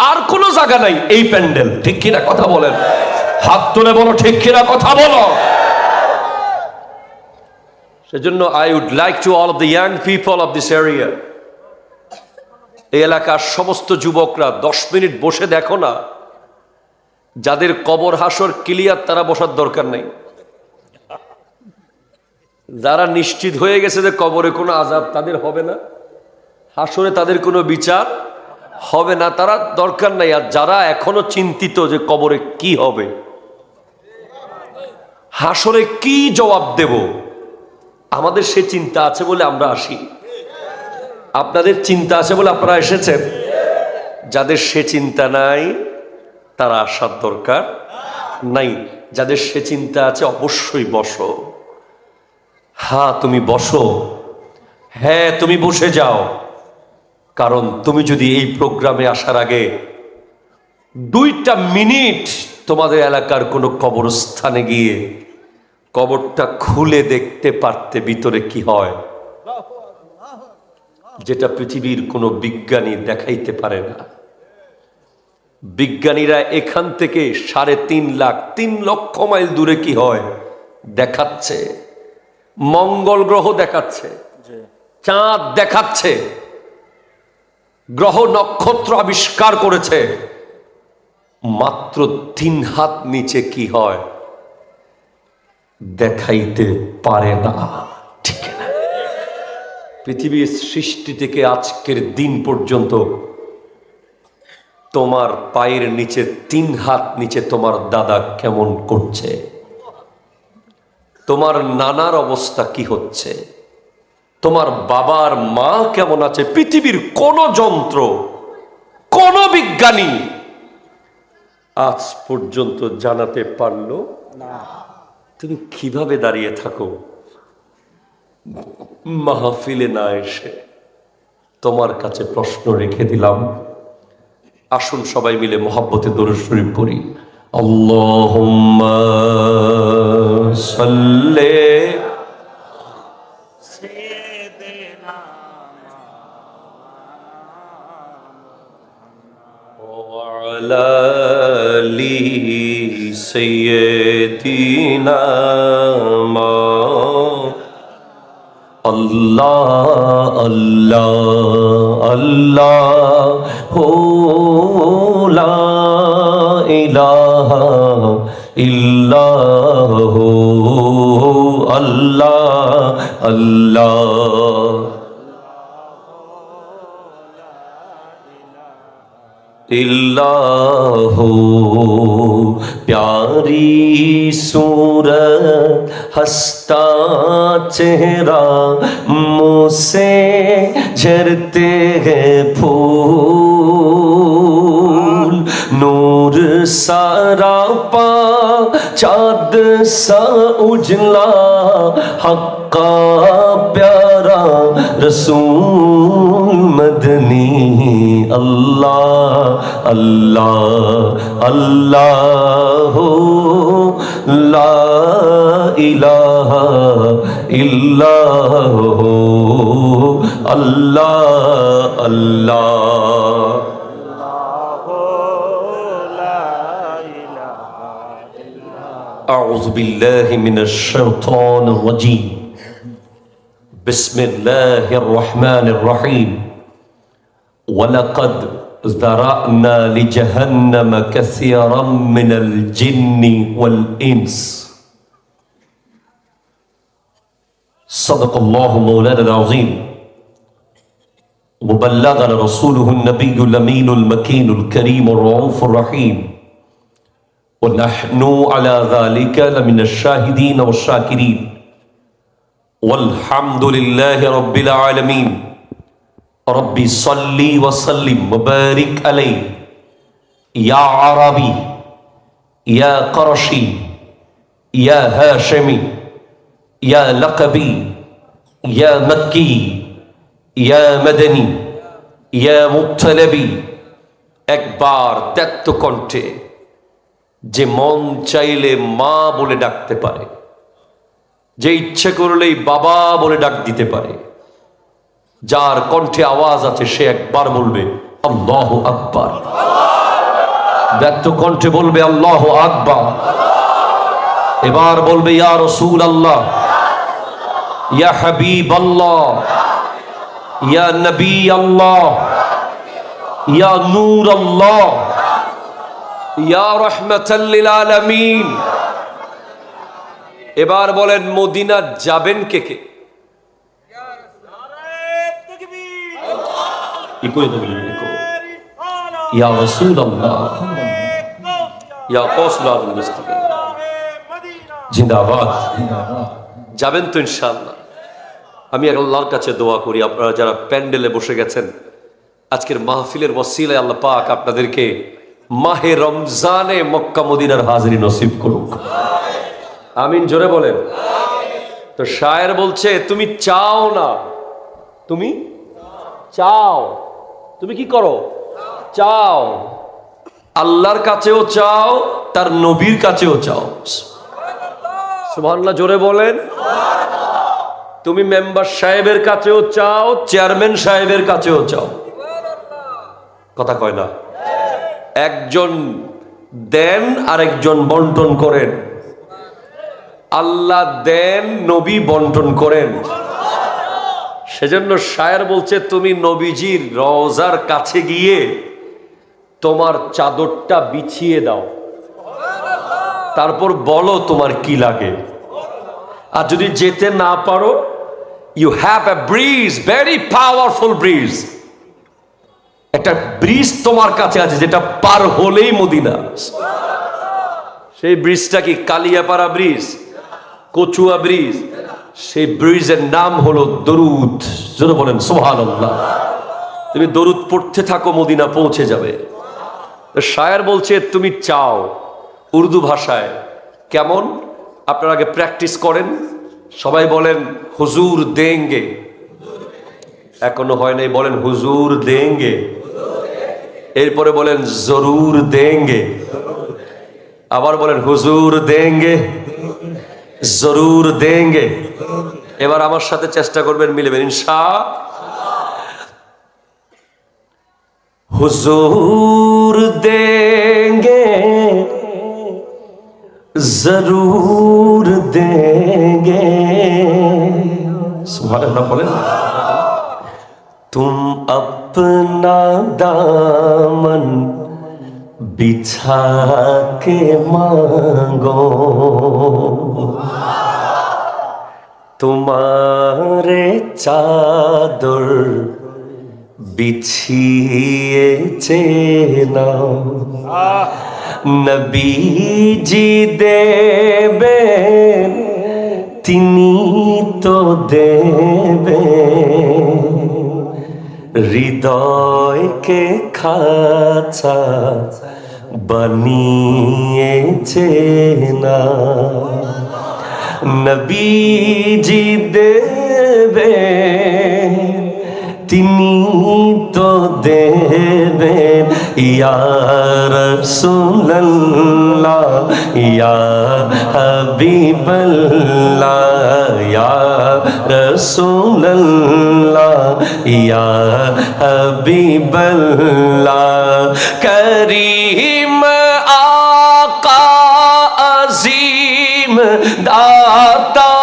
Speaker 1: আর কোনো জায়গা নাই এই প্যান্ডেল, ঠিক কিনা কথা বলেন। হাত তুলে বলো ঠিক কিনা কথা বলো। সেজন্য I would like to all of the young people of this area, এই এলাকার সমস্ত যুবকরা 10 মিনিট বসে দেখো না, যাদের কবর হাসর ক্লিয়ার তারা বসার দরকার নেই। যারা নিশ্চিত হয়ে গেছে যে কবরে কোনো আযাব তাদের হবে না, হাসরে তাদের কোনো বিচার হবে না, তারা দরকার নাই। আর যারা এখনো চিন্তিত যে কবরে কি হবে, হাসরে কি জবাব দেব, আমাদের সে চিন্তা আছে বলে আমরা আসি, আপনাদের চিন্তা আছে বলে আপনারা এসেছেন। যাদের সে চিন্তা নাই তারা আসার দরকার নাই। যাদের সে চিন্তা আছে অবশ্যই বসো। হ্যাঁ তুমি বসো, হ্যাঁ তুমি বসে যাও। কারণ তুমি যদি এই প্রোগ্রামে আসার আগে 2টা মিনিট তোমাদের এলাকার কোনো কবরস্থানে গিয়ে কবরটা খুলে দেখতে পারতে ভিতরে কি হয়, যেটা পৃথিবীর কোনো বিজ্ঞানী দেখাইতে পারে না। বিজ্ঞানীরা এখান থেকে 3.5 লক্ষ মাইল দূরে কি হয় দেখাচ্ছে, মঙ্গল গ্রহ দেখাচ্ছে, চাঁদ দেখাচ্ছে, গ্রহ নক্ষত্র আবিষ্কার করেছে। মাত্র 3 হাত নিচে কি হয় দেখাইতে পারে না, ঠিক না? পৃথিবীর সৃষ্টি থেকে আজকের দিন পর্যন্ত তোমার পায়ের নিচে 3 হাত নিচে তোমার দাদা কেমন করছে, তোমার নানার অবস্থা কি হচ্ছে, তোমার বাবার মা কেমন আছে, পৃথিবীর কোন যন্ত্র, কোন বিজ্ঞানী আজ পর্যন্ত জানাতে পারলো না। তুমি কিভাবে দাঁড়িয়ে থাকো মাহফিলে না এসে? তোমার কাছে প্রশ্ন রেখে দিলাম। আসুন সবাই মিলে মহব্বতে দরুদ শরীফ পড়ি। আল্লাহুম্মা সাল্লি ওয়া আলা আলি সাইয়্যিদিনা আল্লাহ আল্লাহ আল্লাহ হো লা ইলাহা ইল্লাহু আল্লাহ আল্লাহ इल्लाहु प्यारी सूरत हंसता चेहरा मुँह से झरते हैं फूल नूर सारा पा चाँद सा उजला हक्का प्यारा रसूल मदनी अल्लाह अल्लाह अल्लाह ला इलाहा इल्लाह अल्लाह अल्लाह أعوذ بالله من الشيطان الرجيم بسم الله الرحمن الرحيم ولقد ذرأنا لجهنم كثيرا من الجن والإنس صدق الله مولانا العظيم وبلغنا رسوله النبي الأمين المكين الكريم الرؤوف الرحيم ونحن على ذلك لمن الشاهدين والشاكرين والحمد لله رب العالمين ربي صلي وسلم وبارك عليه يا عربي يا قرشي يا هاشمي يا لقبي يا مكي يا مدني يا مطلبي একবার ত্যাক্ত কণ্ঠে যে মন চাইলে মা বলে ডাকতে পারে, যে ইচ্ছে করলেই বাবা বলে ডাক দিতে পারে, যার কণ্ঠে আওয়াজ আছে সে একবার বলবে আল্লাহু আকবার। ব্যক্ত কণ্ঠে বলবে আল্লাহু আকবার। এবার বলবে ইয়া রাসূল আল্লাহ, ইয়া হাবিব আল্লাহ, ইয়া নবী আল্লাহ, ইয়া নূর আল্লাহ, ইয়া রাহমাতাল লিল আলামিন। এবার বলেন মদিনা যাবেন কে কে? ইয়া রাসূলুল্লাহ, ইয়া গাউসুল আযম মুস্তাকিম, জিন্দাবাদ। যাবেন তো ইনশাআল্লাহ। আমি আল্লাহর কাছে দোয়া করি আপনারা যারা প্যান্ডেলে বসে গেছেন আজকের মাহফিলের ওসিলায় আল্লাহ পাক আপনাদেরকে মাহে রমজানে মক্কা মদিনার হাজিরি নসিব করুক। আমিন, জোরে বলেন। তো শায়ের বলছে তুমি চাও না, তুমি চাও, তুমি কি করো? চাও। আল্লাহর কাছেও চাও, তার নবীর কাছেও চাও। সুবহানাল্লাহ, জোরে বলেন। তুমি মেম্বার সাহেবের কাছেও চাও, চেয়ারম্যান সাহেবের কাছেও চাও। কথা কয় না। একজন দেন আর একজন বন্টন করেন। আল্লাহ দেন, নবী বন্টন করেন। সেজন্য শায়ের বলছে তুমি নবীজির রওজার কাছে গিয়ে তোমার চাদরটা বিছিয়ে দাও, তারপর বলো তোমার কি লাগে। আর যদি যেতে না পারো, you have a bridge, very powerful bridge. একটা ব্রিজ তোমার কাছে আছে যেটা পার হলেই মদিনা। সেই ব্রিজটা কি কালিয়াপাড়া ব্রিজ, কচুয়া ব্রিজ? সেই ব্রিজের নাম হলো দরুদ। যদি বলেন সুবহানাল্লাহ। তুমি দরুদ পড়তে থাকো, মদিনা পৌঁছে যাবে। শায়ের বলছে তুমি চাও। উর্দু ভাষায় কেমন? আপনারা আগে প্র্যাকটিস করেন। সবাই বলেন হুজুর দেঙ্গে। এখনো হয় নাই, বলেন হুজুর দেঙ্গে। এরপরে বলেন জরুর দেঙ্গে। আবার বলেন হুজুর দেঙ্গে, জরুর দেঙ্গে। এবার আমার সাথে চেষ্টা করবেন, মিলবেন ইনশাআল্লাহ। হুজুর দেঙ্গে, জরুর দেঙ্গে। সুবহানাল্লাহ বলেন। तुम अपना दामन बिछा के मांगो, तुम्हारे चादर বিছিয়েছে নাও নবীজি দেবেন তিনি তো দেবেন হৃদয়কে খাঁচা বানিয়েছে না নবীজি দেবেন তিনি তো দেবেন ইয়া রাসূলুল্লাহ ইয়া হাবিবাল্লাহ ইয়া রাসূলুল্লাহ ইয়া হাবিবাল্লাহ করিম আকা আজিম দাতা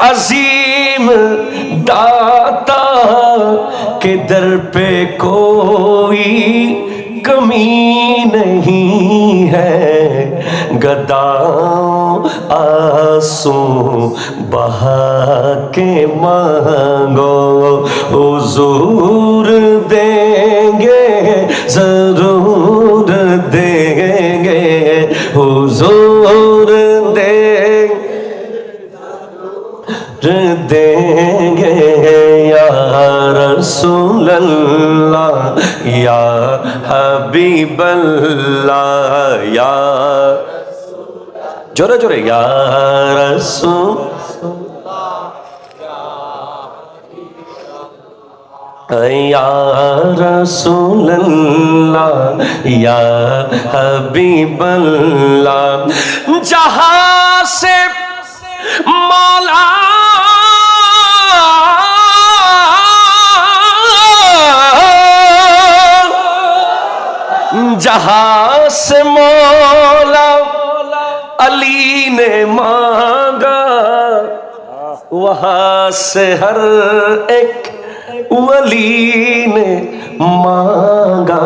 Speaker 1: अजीम दाता के दर पे कोई कमी नहीं है गदाओं आंसू बहा के मांगो हुजूर देंगे जरूर देंगे हुजूर देंगे या रसूलल्लाह या हबीबल्लाह या जोरे जोरे या रसूल या रसूलल्लाह या हबीबल्लाह जहां से मौला जहां से मौला अली ने मांगा वहां से हर एक वली ने मांगा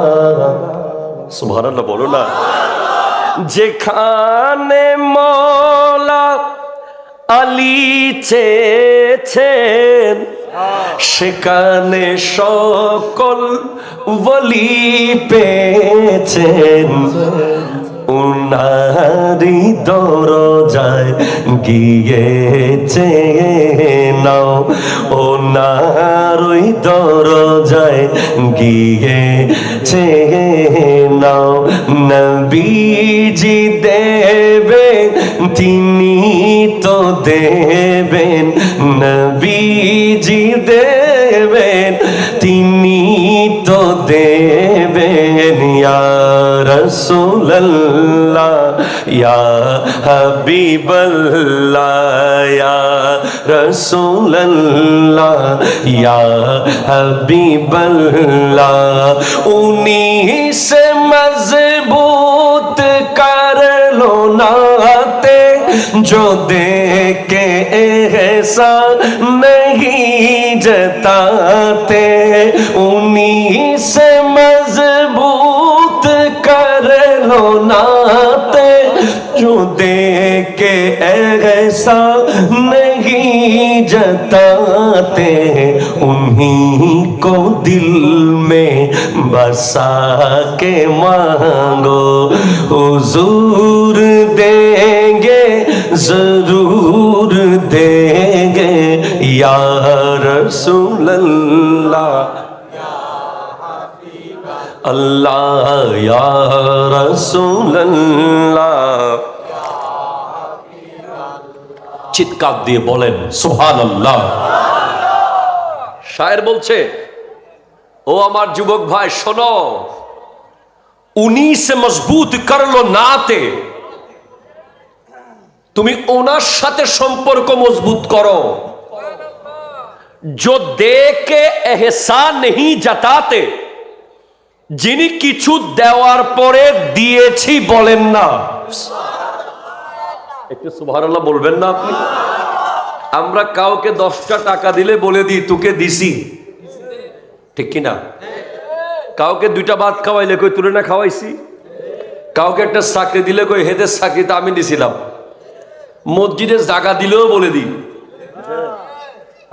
Speaker 1: सुभान अल्लाह बोलो ना যেখানে মৌলা আলী চেয়েছেন সেখানে সকল ওলি পেয়েছেন উনারি দরজায় গিয়েছে নাও ওনারই দরজায় গিয়েছে নাও নবীজি দেবেন তিনি তো দেবেন নবীজি দেবেন তিনি তো দেবেন ইয়া রাসূলুল্লাহ ইয়া হাবিবাল্লাহ ইয়া রাসূলুল্লাহ ইয়া হাবিবাল্লাহ উনি से मजबूत कर लो नाते जो दे के ऐसा नहीं जताते उन्हीं से मजबूत कर लो नाते जो दे के ऐसा नहीं जताते उन्हीं को दिल में बसा के मांगो हुजूर देंगे जरूर देंगे या रसूलल्लाह अल्लाह या रसूलल्लाह চিৎকার দিয়ে বলেন সুবহানাল্লাহ শায়ের বলছে ও আমার যুবক ভাই শোনো উনি সে মজবুত করলো নাতে তুমি ওনার সাথে সম্পর্ক মজবুত করো जो दे के एहसान नहीं जताते যিনি কিছু দেওয়ার পরে দিয়েছি বলেন না একটু সুবহানাল্লাহ বলবেন না আপনি? আমরা কাউকে 10টা টাকা দিলে বলে দিই তোকে দিছি, ঠিক কিনা? কাউকে 2টা ভাত খাওয়াইলে কই তুলে না খাওয়াইছি। কাউকে একটা চাকরি দিলে কই হেদের চাকরিটা আমি দিছিলাম। মসজিদে জায়গা দিলেও বলে দিই।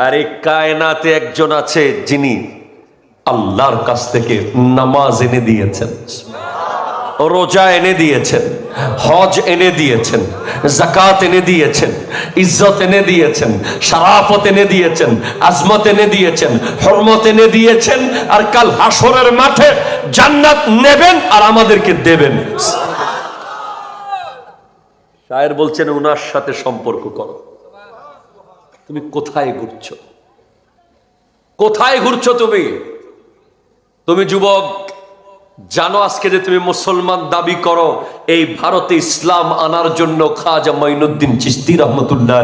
Speaker 1: আর এই কায়নাতে একজন আছে যিনি আল্লাহর কাছ থেকে নামাজ এনে দিয়েছেন, রোজা এনে দিয়েছেন, হজ এনে দিয়েছেন, যাকাত এনে দিয়েছেন, ইজ্জত এনে দিয়েছেন, শরাফত এনে দিয়েছেন, আজমত এনে দিয়েছেন, হরমত এনে দিয়েছেন। আর কাল হাসরের মাঠে জান্নাত নেবেন আর আমাদেরকে দেবেন। শায়ের বলছেন ওনার সাথে সম্পর্ক করো। তুমি কোথায় ঘুরছো? কোথায় ঘুরছো তুমি? তুমি যুবক জানো আজকে যে তুমি মুসলমান দাবি করো, এই ভারতে ইসলাম আনার জন্য খাজা মাইনুদ্দিন চিশতি রহমতুল্লাহ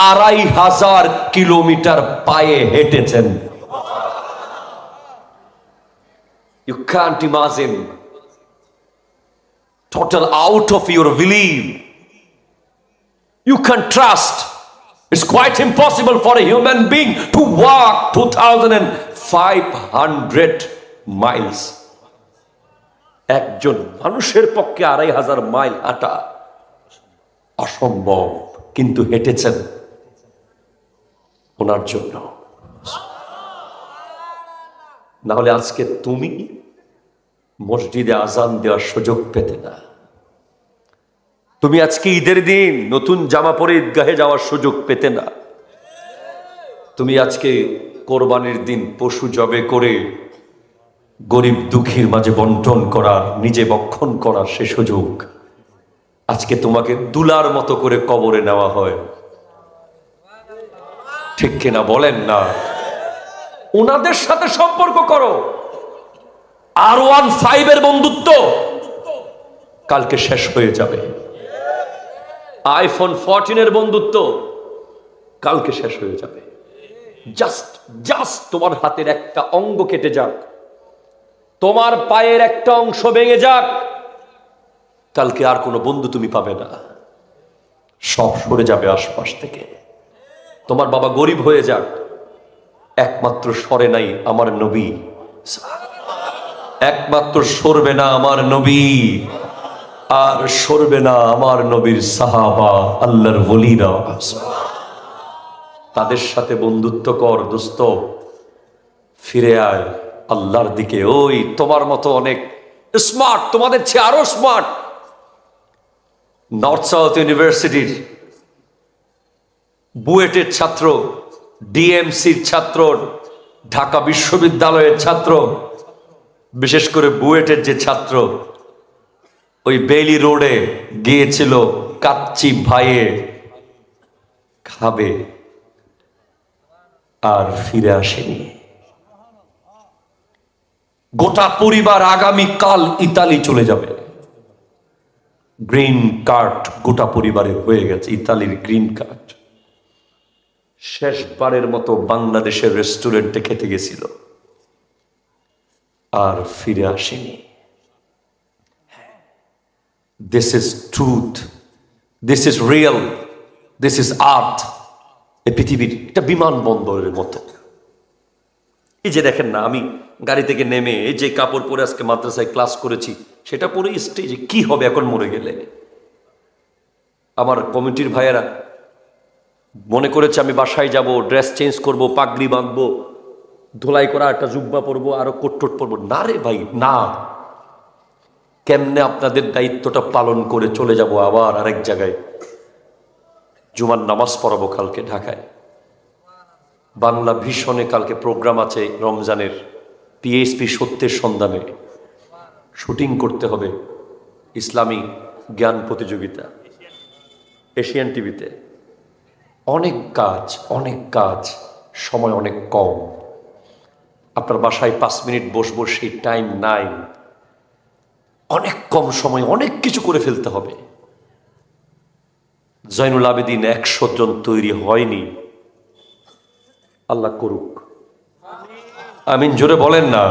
Speaker 1: আলাইহি 2500 কিলোমিটার পায়ে হেঁটেছেন। You can't imagine, total out of your belief. You can't trust. It's quite impossible for a human being to walk 2500 miles. একজন মানুষের পক্ষে 2500 মাইল হাঁটা অসম্ভব, কিন্তু হেঁটেছেন ওনার জন্য। না হলে আজকে তুমি মসজিদে আজান দেওয়ার সুযোগ পেতে না। তুমি আজকে ঈদের দিন নতুন জামা পরে ঈদগাহে যাওয়ার সুযোগ পেতে না। তুমি আজকে কোরবানির দিন পশু জবে করে গরিব দুঃখীর মাঝে বন্টন করার, নিজে ভক্ষণ করার সে সুযোগ আজকে তোমাকে দুলার মতো করে কবরে নেওয়া হয়, ঠিক কিনা বলেন না? ওনাদের সাথে সম্পর্ক করো। R15 এর বন্ধুত্ব কালকে শেষ হয়ে যাবে। iPhone 14 এর বন্ধুত্ব কালকে শেষ হয়ে যাবে। জাস্ট তোমার হাতের একটা অঙ্গ কেটে যাক, তোমার পায়ের একটা অংশ ভেঙে যাক, কালকে আর কোনো বন্ধু তুমি পাবে না। সব সরে যাবে আশপাশ থেকে। তোমার বাবা গরিব হয়ে যাক, একমাত্র সরে নাই আমার নবী, একমাত্র সরবে না আমার নবী, আর সরবে না আমার নবীর সাহাবা, আল্লাহর ওলিরা। তাদের সাথে বন্ধুত্ব কর দোস্ত, ফিরে আয় আল্লাহর দিকে। ওই তোমার মতো অনেক স্মার্ট, তোমাদের চেয়ে আরো স্মার্ট নর্থ সাউথ ইউনিভার্সিটির বুয়েটের ছাত্র, ডিএমসির ছাত্র, ঢাকা বিশ্ববিদ্যালয়ের ছাত্র, বিশেষ করে বুয়েটের যে ছাত্র ওই বেইলি রোডে গিয়েছিল কাচ্চি ভাইয়ে খাবে, আর ফিরে আসেনি। গোটা পরিবার আগামী কাল ইতালি চলে যাবে। গ্রিন কার্ড গোটা পরিবারের হয়ে গেছে, ইতালির গ্রিন কার্ড। শেষবারের মতো বাংলাদেশের রেস্টুরেন্টে খেতে গেছিল, আর ফিরে আসেনি। This is truth, this is real, this is earth. এই পৃথিবীর একটা বিমানবন্দরের মতো। এই যে দেখেন না, আমি গাড়ি থেকে নেমে এই যে কাপড় পরে আজকে মাদ্রাসায় ক্লাস করেছি সেটা পরে স্টেজে কি হবে এখন মরে গেলে। আমার কমিটির ভাইয়েরা মনে করেছে আমি বাসায় যাব, ড্রেস চেঞ্জ করব, পাগড়ি বাঁধবো, ধোলাই করা একটা জুব্বা পরবো, আরো কোট পরবো। না রে ভাই না, কেমনে আপনাদের দায়িত্বটা পালন করে চলে যাব আবার আরেক জায়গায়। জুমার নামাজ পড়াবো কালকে ঢাকায়। বাংলা ভীষণে কালকে প্রোগ্রাম আছে রমজানের, পিএসপি সত্যের সন্ধানে শুটিং করতে হবে, ইসলামী জ্ঞান প্রতিযোগিতা এশিয়ান টিভিতে। অনেক কাজ, সময় অনেক কম। আপনার বাসায় 5 মিনিট বসবো সেই টাইম নাই, অনেক কম সময় অনেক কিছু করে ফেলতে হবে। জয়নুল আবেদিন 100 জন তৈরি হয়নি, আল্লাহ করুক, আমিন জোরে বলেন না।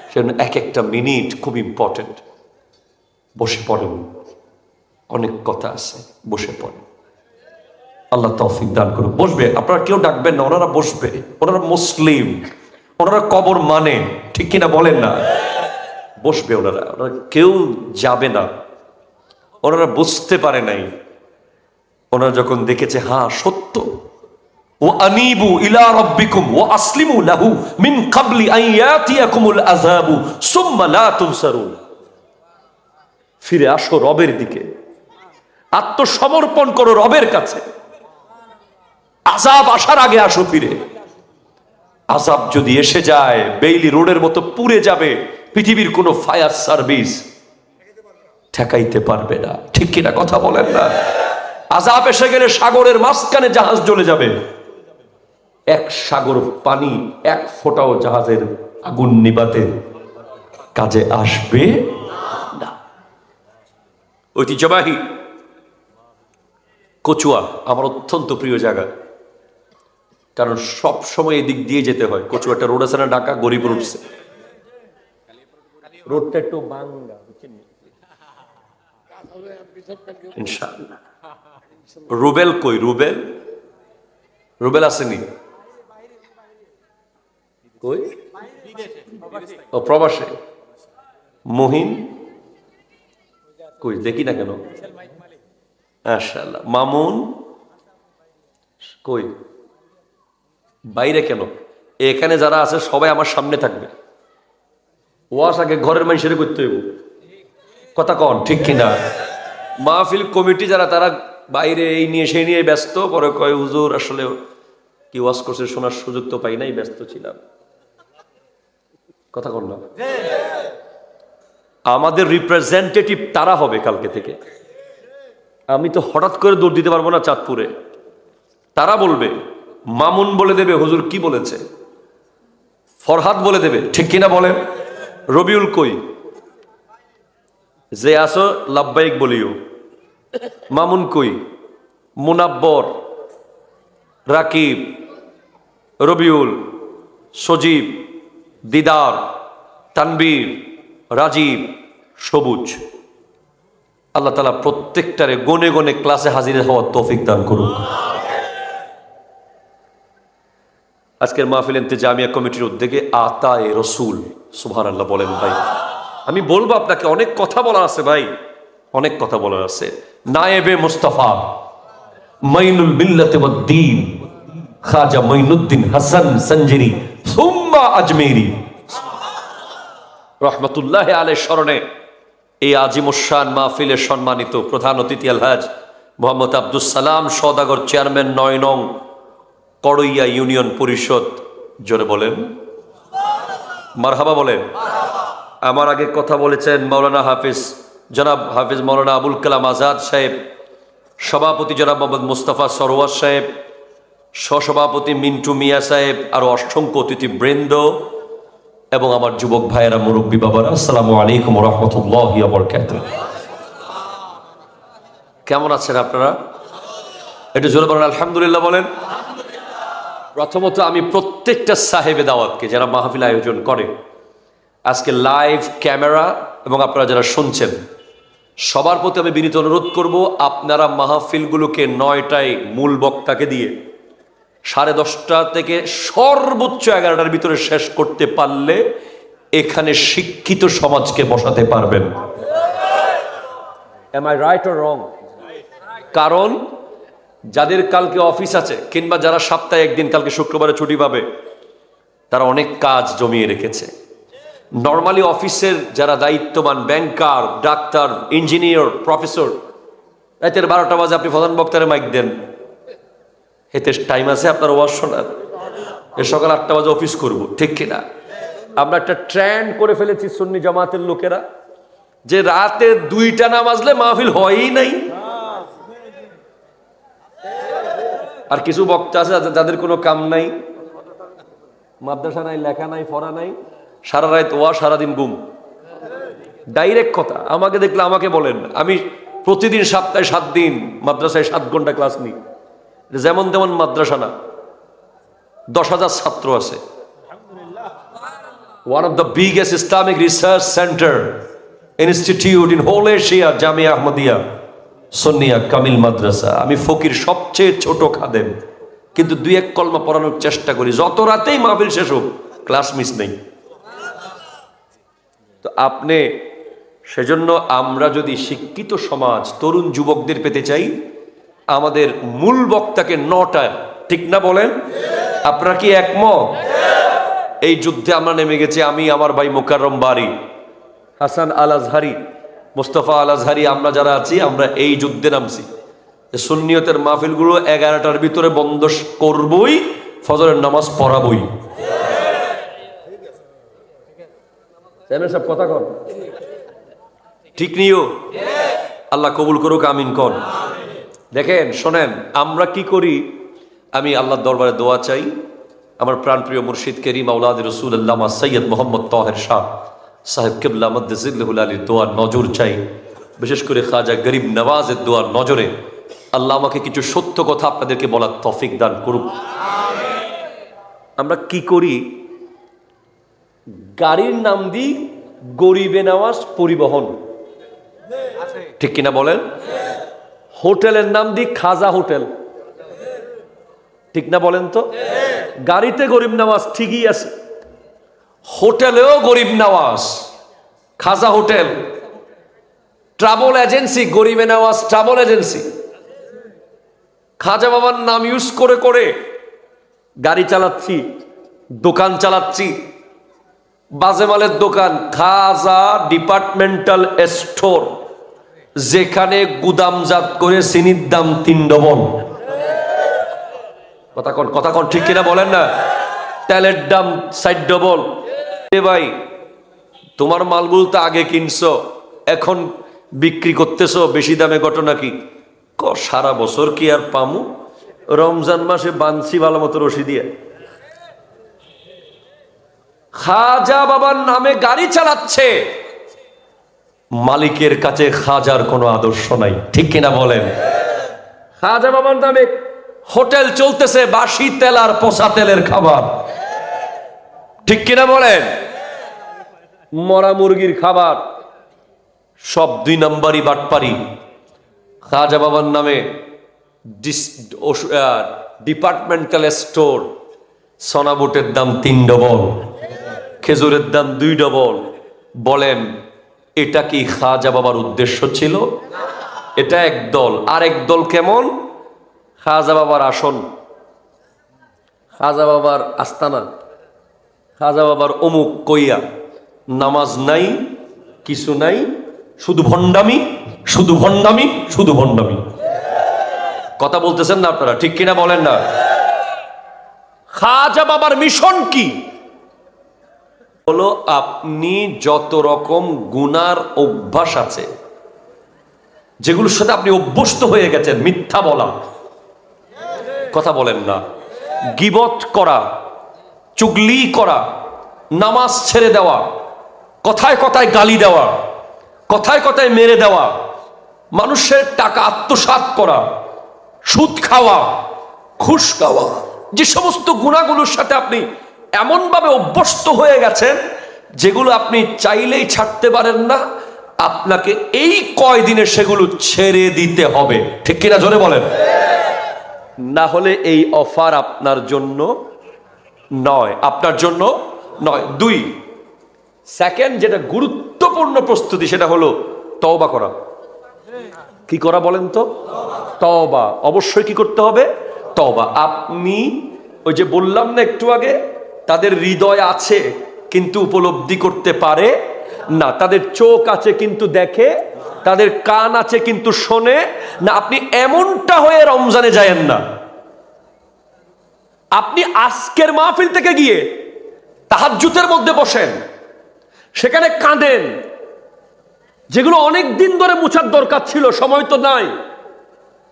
Speaker 1: সেজন্য এক একটা মিনিট খুব ইম্পর্টেন্ট। বসে পড়েন, অনেক কথা আছে, বসে পড়ে। আল্লাহ তৌফিক দান করুক। বসবে, আপনারা কেউ ডাকবেন না, ওনারা বসবে। ওনারা মুসলিম, ওনারা কবর মানে, ঠিক কিনা বলেন না? বসবে ওনারা, ওনারা কেউ যাবে না। ওনারা বুঝতে পারে নাই, ওনারা যখন দেখেছে হ্যাঁ সত্য, ও আনিবু ইলা রাব্বিকুম ওয়া আসলিমু লাহু মিন ক্বাবলি আন ইয়াতিয়াকুমুল আযাবু সুম্মা লা তুনসারুন। ফিরে আসো রবের দিকে, আত্মসমর্পণ করো রবের কাছে। আযাব আসার আগে আসো ফিরে। আযাব যদি এসে যায়, বেইলি রোডের মতো পুড়ে যাবে, পৃথিবীর কোনো ফায়ার সার্ভিস ঠেকাইতে পারবে না, ঠিক কিনা কথা বলেন না? আযাব এসে গেলে সাগরের মাঝখানে জাহাজ জ্বলে যাবে, এক সাগর পানি, এক ফোঁটাও জাহাজের আগুন নিবাতে কাজে আসবে না। ঐতিহ্যবাহী কচুয়া আমার অত্যন্ত প্রিয় জায়গা, কারণ সব সময় এদিক দিয়ে যেতে হয়। কচুয়াটা রোড আছে না, ঢাকা গরিপুর উঠছে, রোডটা একটু ভাঙ্গা, ইনশাআল্লাহ। রুবেল কই? রুবেল, রুবেল আসেনি কই? ও প্রবাসে। মহিন কই? দেখি না কেন? মাশাআল্লাহ। মামুন কই? বাইরে কেন? এখানে যারা আছে সবাই আমার সামনে থাকবে। ওয়াজ আগে ঘরের মানুষের করতে হইব, কথা কন ঠিক কিনা? মাহফিল কমিটি যারা, তারা বাইরে এই নিয়ে সেই নিয়ে ব্যস্ত। পরে কয় হুজুর আসলে কি ওয়াজ করছে শোনার সুযোগ তো পাই নাই, ব্যস্ত ছিলাম। কথা কন না? আমাদের রিপ্রেজেন্টেটিভ তারা হবে কালকে থেকে। আমি তো হঠাৎ করে দৌড় দিতে পারবো না চাঁদপুরে। তারা বলবে, মামুন বলে দেবে হুজুর কি বলেছে, ফরহাদ বলে দেবে, ঠিক কিনা বলেন? রবিউল কই? যে আসো লাব্বাইক বলিও। মামুন কই? মুনাব্বর, রাকিব, রবিউল, সজীব, দিদার, তানবীর, রাজীব, সবুজ। আল্লাহ তাআলা প্রত্যেকটারে গনে গনে ক্লাসে হাজির হওয়ার তৌফিক দান করুক। আজকের মাহফিল ইন্তেজামিয়া কমিটির উদ্যোগে আতায়ে রসুল, সুবহানাল্লাহ বলেন ভাই। আমি বলবো আপনাকে, অনেক কথা বলার আছে ভাই, অনেক কথা বলার আছে। নায়েবে মুস্তাফা মাইনুল মিল্লাত ওয়াদ দ্বীন খাজা মঈনুদ্দিন হাসান সঞ্জরি সুম্মা আজমেরি রহমতুল্লাহ আলাইহির স্মরণে এই আজিমুশান মাহফিলের সম্মানিত প্রধান অতিথি আলহাজ মোহাম্মদ আব্দুস সালাম সওদাগর, চেয়ারম্যান ৯ নং করইয়া ইউনিয়ন পরিষদ, জোরে বলেন মারহাবা বলেন। আমার আগে কথা বলেছেন মাওলানা হাফিজ, জনাব হাফিজ মাওলানা আবুল কালাম আজাদ সাহেব, সভাপতি জনাব মোহাম্মদ মুস্তাফা সরওয়ার সাহেব, সহসভাপতি মিন্টু মিয়া সাহেব, আরো অসংখ্য অতিথি বৃন্দ এবং আমার যুবক ভাইয়েরা, মুরব্বী বাবারা, আসসালামু আলাইকুম ওয়া রাহমাতুল্লাহি ওয়া বারাকাতুহু। কেমন আছেন আপনারা? একটু জোরে বলেন আলহামদুলিল্লাহ বলেন। প্রথমত আমি প্রত্যেকটা সাহেবে দাওয়াতকে যারা মাহফিল আয়োজন করে, আজকে লাইভ ক্যামেরা এবং আপনারা যারা শুনছেন, সবার প্রতি আমি বিনীত অনুরোধ করব, আপনারা মাহফিলগুলোকে ৯টায় মূল বক্তাকে দিয়ে 10:30 থেকে সর্বোচ্চ 11টার ভিতরে শেষ করতে পারলে এখানে শিক্ষিত সমাজকে বসাতে পারবেন। Am I right or wrong? কারণ যাদের কালকে অফিস আছে কিংবা যারা সপ্তাহে একদিন, কালকে শুক্রবারে ছুটি পাবে, তারা অনেক কাজ জমিয়ে রেখেছে। নর্মালি অফিসের যারা দায়িত্ববান, ব্যাংকার, ডাক্তার, ইঞ্জিনিয়ার, প্রফেসর, রাতের 12টা বাজে আপনি প্রধান বক্তারে মাইক দেন, এতে টাইম আছে আপনার ওয়াজ শোনার? এ সকাল 8টা বাজে অফিস করব, ঠিক কিনা? আমরা একটা ট্রেন্ড করে ফেলেছি সুন্নি জামাতের লোকেরা, যে রাতে 2টা না বাজলে মাহফিল হয়ই নাই। আর কিছু বক্তা আছে যাদের কোনো কাম নাই, মাদ্রাসা নাই, লেখা নাই, পড়া নাই, সারা রাত ওয়া, সারাদিন গুম। ডাইরেক্ট কথা, আমাকে দেখলে আমাকে বলেন, আমি প্রতিদিন সপ্তাহে 7 দিন মাদ্রাসায় 7 ঘন্টা ক্লাস নিই। যেমন তেমন মাদ্রাসা না, 10,000 ছাত্র আছে। One of the biggest Islamic research center institute in whole Asia, Jamia Ahmadia. Sunnia Kamil Madrasa, আমি ফকির সবচেয়ে ছোট খাদেম, কিন্তু 2-1 কলমা পড়ানোর চেষ্টা করি। যত রাতেই মাহফিল শেষ হোক, ক্লাস মিস নেই। তো আপনি সেজন্য আমরা যদি শিক্ষিত সমাজ তরুণ যুবকদের পেতে চাই, আমাদের মূল বক্তাকে 9টা, ঠিক না বলেন? আপনারা কি একমত? এই যুদ্ধে আমরা নেমে গেছি, আমি, আমার ভাই মোকাররম বারি, হাসান আল আজহারি, মোস্তফা আল আজহারি, আমরা যারা আছি আমরা এই যুদ্ধে নামছি। সুন্নিয়তের মাহফিলগুলো 11টার ভিতরে বন্ধ করবই, ফজরের নামাজ পড়াবই। কথা কর, ঠিক নিও, আল্লাহ কবুল করুক, আমিন কর। দেখেন, শোনেন, আমরা কি করি, আমি আল্লাহর দরবারে দোয়া চাই, আমার প্রাণপ্রিয় মুর্শিদ কেরিম আওলাদ রসুল আল্লামা সৈয়দ মোহাম্মদ তাহের শাহ সাহেব কিবলা মদ্দেসিল্লাহুল আলীর দোয়ার নজর চাই, বিশেষ করে খাজা গরিব নওয়াজের দোয়ার নজরে আল্লাহ আমাকে কিছু সত্য কথা আপনাদেরকে বলার তৌফিক দান করুক। আমরা কি করি, গাড়ির নাম দিই গরিবে নওয়াজ পরিবহন, ঠিক কিনা বলেন? হোটেলের নাম দিই খাজা হোটেল, ঠিক না বলেন তো? গাড়িতে গরিব নওয়াজ ঠিকই আছে, হোটেলেও Garib Nawaz, Khwaja hotel. Travel agency, Garibe Nawaz travel agency. খাজা বাবার নাম ইউজ করে করে গাড়ি চালাচ্ছি, দোকান চালাচ্ছি, বাজেমালের দোকান, খাজা ডিপার্টমেন্টাল স্টোর, যেখানে গুদামজাত করে চিনির দাম 3 ডবল। কথা কন, ঠিক কিনা বলেন না? তেলের দাম 4 ডবল। ভাই, তোমার মালগুলো তো আগে কিনছো, এখন বিক্রি করতেছো বেশি দামে, ঘটনা কি? সারা বছর কি আর পামু? রমজান মাসে বানছি ভালো মতো রশি দিয়ে। খাজা বাবার নামে গাড়ি চালাচ্ছে, মালিকের কাছে খাজার কোনো আদর্শ নাই, ঠিক কিনা বলেন? খাজা বাবার নামে হোটেল চলতেছে, বাসি তেল আর পচা তেলের খাবার, ঠিক কিনা বলেন? মরা মুরগির খাবার, সব 2 নম্বরই বাটপারি। খাজা বাবার নামে ডিপার্টমেন্টাল স্টোর, সোনাবুটের দাম 3 ডবল, খেজুরের দাম 2 ডবল। বলেন, এটা কি খাজা বাবার উদ্দেশ্য ছিল? এটা এক দল। আর এক দল কেমন? খাজা বাবার আসন, খাজা বাবার আস্তানা, খাজা বাবার অমুক কইয়া নামাজ নাই, কিছু নাই, শুধু ভণ্ডামি, শুধু ভণ্ডামি, শুধু ভণ্ডামি। কথা বলতেছেন না আপনারা, ঠিক কিনা বলেন না? খাজা বাবার মিশন কি? হলো, আপনি যত রকম গুনার অভ্যাস আছে, যেগুলোর সাথে আপনি অভ্যস্ত হয়ে গেছেন, মিথ্যা বলা, কথা বলেন না, গীবত করা, চুগলি করা, নামাজ ছেড়ে দেওয়া, কথায় কথায় গালি দেওয়া, কথায় কথায় মেরে দেওয়া, মানুষের টাকা আত্মসাৎ করা, সুদ খাওয়া, ঘুষ খাওয়া, যে সমস্ত গুনাহগুলোর সাথে আপনি এমনভাবে অভ্যস্ত হয়ে গেছেন, যেগুলো আপনি চাইলেই ছাড়তে পারেন না, আপনাকে এই কয়দিনে সেগুলো ছেড়ে দিতে হবে, ঠিক কিনা জোরে বলেন? না হলে এই অফার আপনার জন্য নয়, আপনার জন্য নয়। 2 সেকেন্ড, যেটা গুরুত্বপূর্ণ প্রস্তুতি, সেটা হলো তওবা করা। কি করা বলেন তো? তওবা। অবশ্যই কি করতে হবে? তওবা। আপনি ওই যে বললাম না একটু আগে, তাদের হৃদয় আছে কিন্তু উপলব্ধি করতে পারে না, তাদের চোখ আছে কিন্তু দেখে, তাদের কান আছে কিন্তু শোনে না। আপনি এমনটা হয়ে রমজানে যায়েন না। আপনি আজকের মাহফিল থেকে গিয়ে তাহাজ্জুদের মধ্যে বসেন, সেখানে কাঁদেন, যেগুলো অনেক দিন ধরে মুছার দরকার ছিল, সময় তো নাই,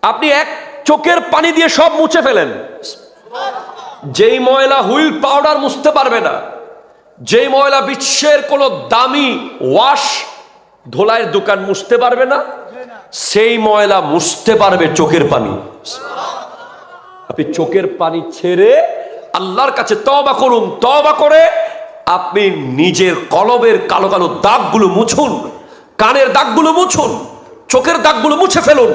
Speaker 1: আপনি এক চোখের পানি দিয়ে সব মুছে ফেলেন। যেই ময়লা হুইল পাউডার মুছতে পারবে না, যেই ময়লা বিশ্বের কোন দামি ওয়াশ ধোলাইয়ের দোকান মুছতে পারবে না, সেই ময়লা মুছতে পারবে চোখের পানি। আপনি চোখের পানি ছেড়ে আল্লাহর কাছে তওবা করুন। তওবা করে আপনি নিজের কলবের কালো কালো দাগগুলো মুছুন, কানের দাগগুলো মুছুন, চোখের দাগগুলো মুছে ফেলুন,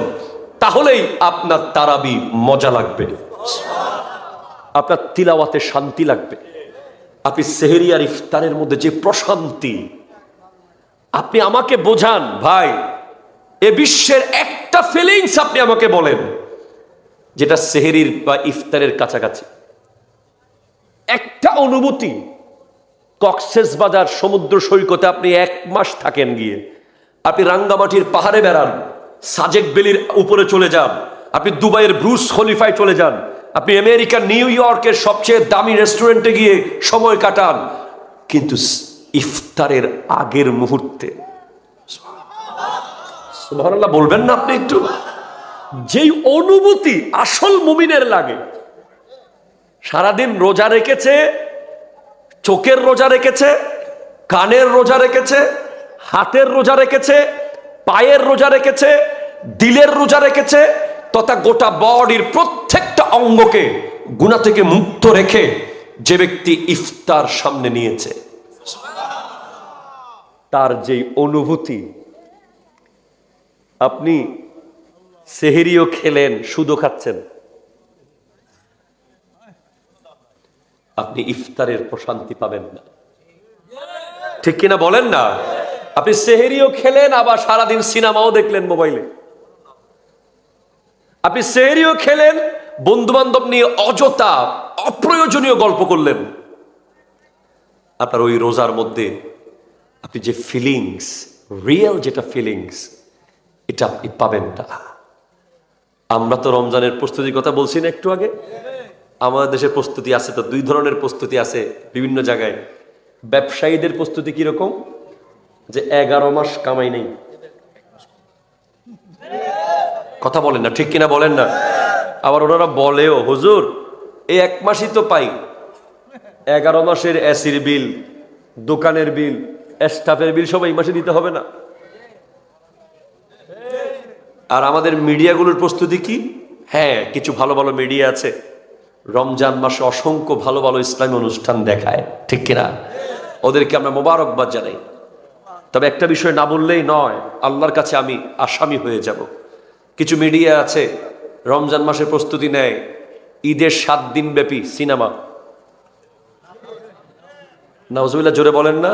Speaker 1: তাহলেই আপনার তারাবি মজা লাগবে, আপনার তিলাওয়াতে শান্তি লাগবে। আপনি সেহরি আর ইফতারের মধ্যে যে প্রশান্তি, আপনি আমাকে বোঝান ভাই, এ বিশ্বের একটা ফিলিংস আপনি আমাকে বলেন যেটা সেহরির বা ইফতারের কাছাকাছি। একটা অনুভূতি, কক্সবাজার সমুদ্র সৈকতে আপনি 1 মাস থাকেন গিয়ে, আপনি রাঙ্গামাটির পাহাড়ে বেড়ান, সাজেক বেলির উপরে চলে যান, আপনি দুবাইয়ের ব্রুস খলিফায় চলে যান, আপনি আমেরিকার নিউ ইয়র্কের সবচেয়ে দামি রেস্টুরেন্টে গিয়ে সময় কাটান, কিন্তু ইফতারের আগের মুহূর্তে সুবহানাল্লাহ বলবেন না আপনি একটু, যেই অনুভূতি আসল মুমিনের লাগে, সারাদিন রোজা রেখেছে, চোখের রোজা রেখেছে, কানের রোজা রেখেছে, হাতের রোজা রেখেছে, পায়ের রোজা রেখেছে, দিলের রোজা রেখেছে, তথা গোটা বডির প্রত্যেকটা অঙ্গকে গুনাহ থেকে মুক্ত রেখে যে ব্যক্তি ইফতার সামনে নিয়েছে, তার যেই অনুভূতি, আপনি সেহরিও খেলেন, সুদও খাচ্ছেন, আপনি ইফতারের প্রশান্তি পাবেন না। ঠিক কিনা বলেন না? আপনি সেহরিও খেলেন, আবার সারাদিন সিনেমাও দেখলেন মোবাইলে, আপনি সেহরিও খেলেন, বন্ধু বান্ধব নিয়ে অযথা অপ্রয়োজনীয় গল্প করলেন, আপনার ওই রোজার মধ্যে আপনি যে ফিলিংস, রিয়েল যেটা ফিলিংস, এটা আপনি পাবেন না। আমরা তো রমজানের প্রস্তুতির কথা বলছি না একটু আগে, আমাদের দেশের প্রস্তুতি আছে তো 2 ধরনের প্রস্তুতি আছে বিভিন্ন জায়গায়। ব্যবসায়ীদের প্রস্তুতি কিরকম, যে 11 মাস কামাই নেই, কথা বলেন না, ঠিক কিনা বলেন না? আবার ওনারা বলেও, হুজুর এই 1 মাসই তো পাই, 11 মাসের এসির বিল, দোকানের বিল, স্টাফের বিল সব এই মাসে দিতে হবে না। আর আমাদের মিডিয়াগুলোর প্রস্তুতি কি? হ্যাঁ, কিছু ভালো ভালো মিডিয়া আছে, রমজান মাসে অসংখ্য ভালো ভালো ইসলামী অনুষ্ঠান দেখায়, ঠিক কিনা? ওদেরকে আমরা মোবারকবাদ জানাই। তবে একটা বিষয় না বললেই নয়, আল্লাহর কাছে আমি আসামি হয়ে যাব। কিছু মিডিয়া আছে রমজান মাসের প্রস্তুতি নেয়, ঈদের 7 দিন ব্যাপী সিনেমা। নাউজুবিল্লাহ, জোরে বলেন না।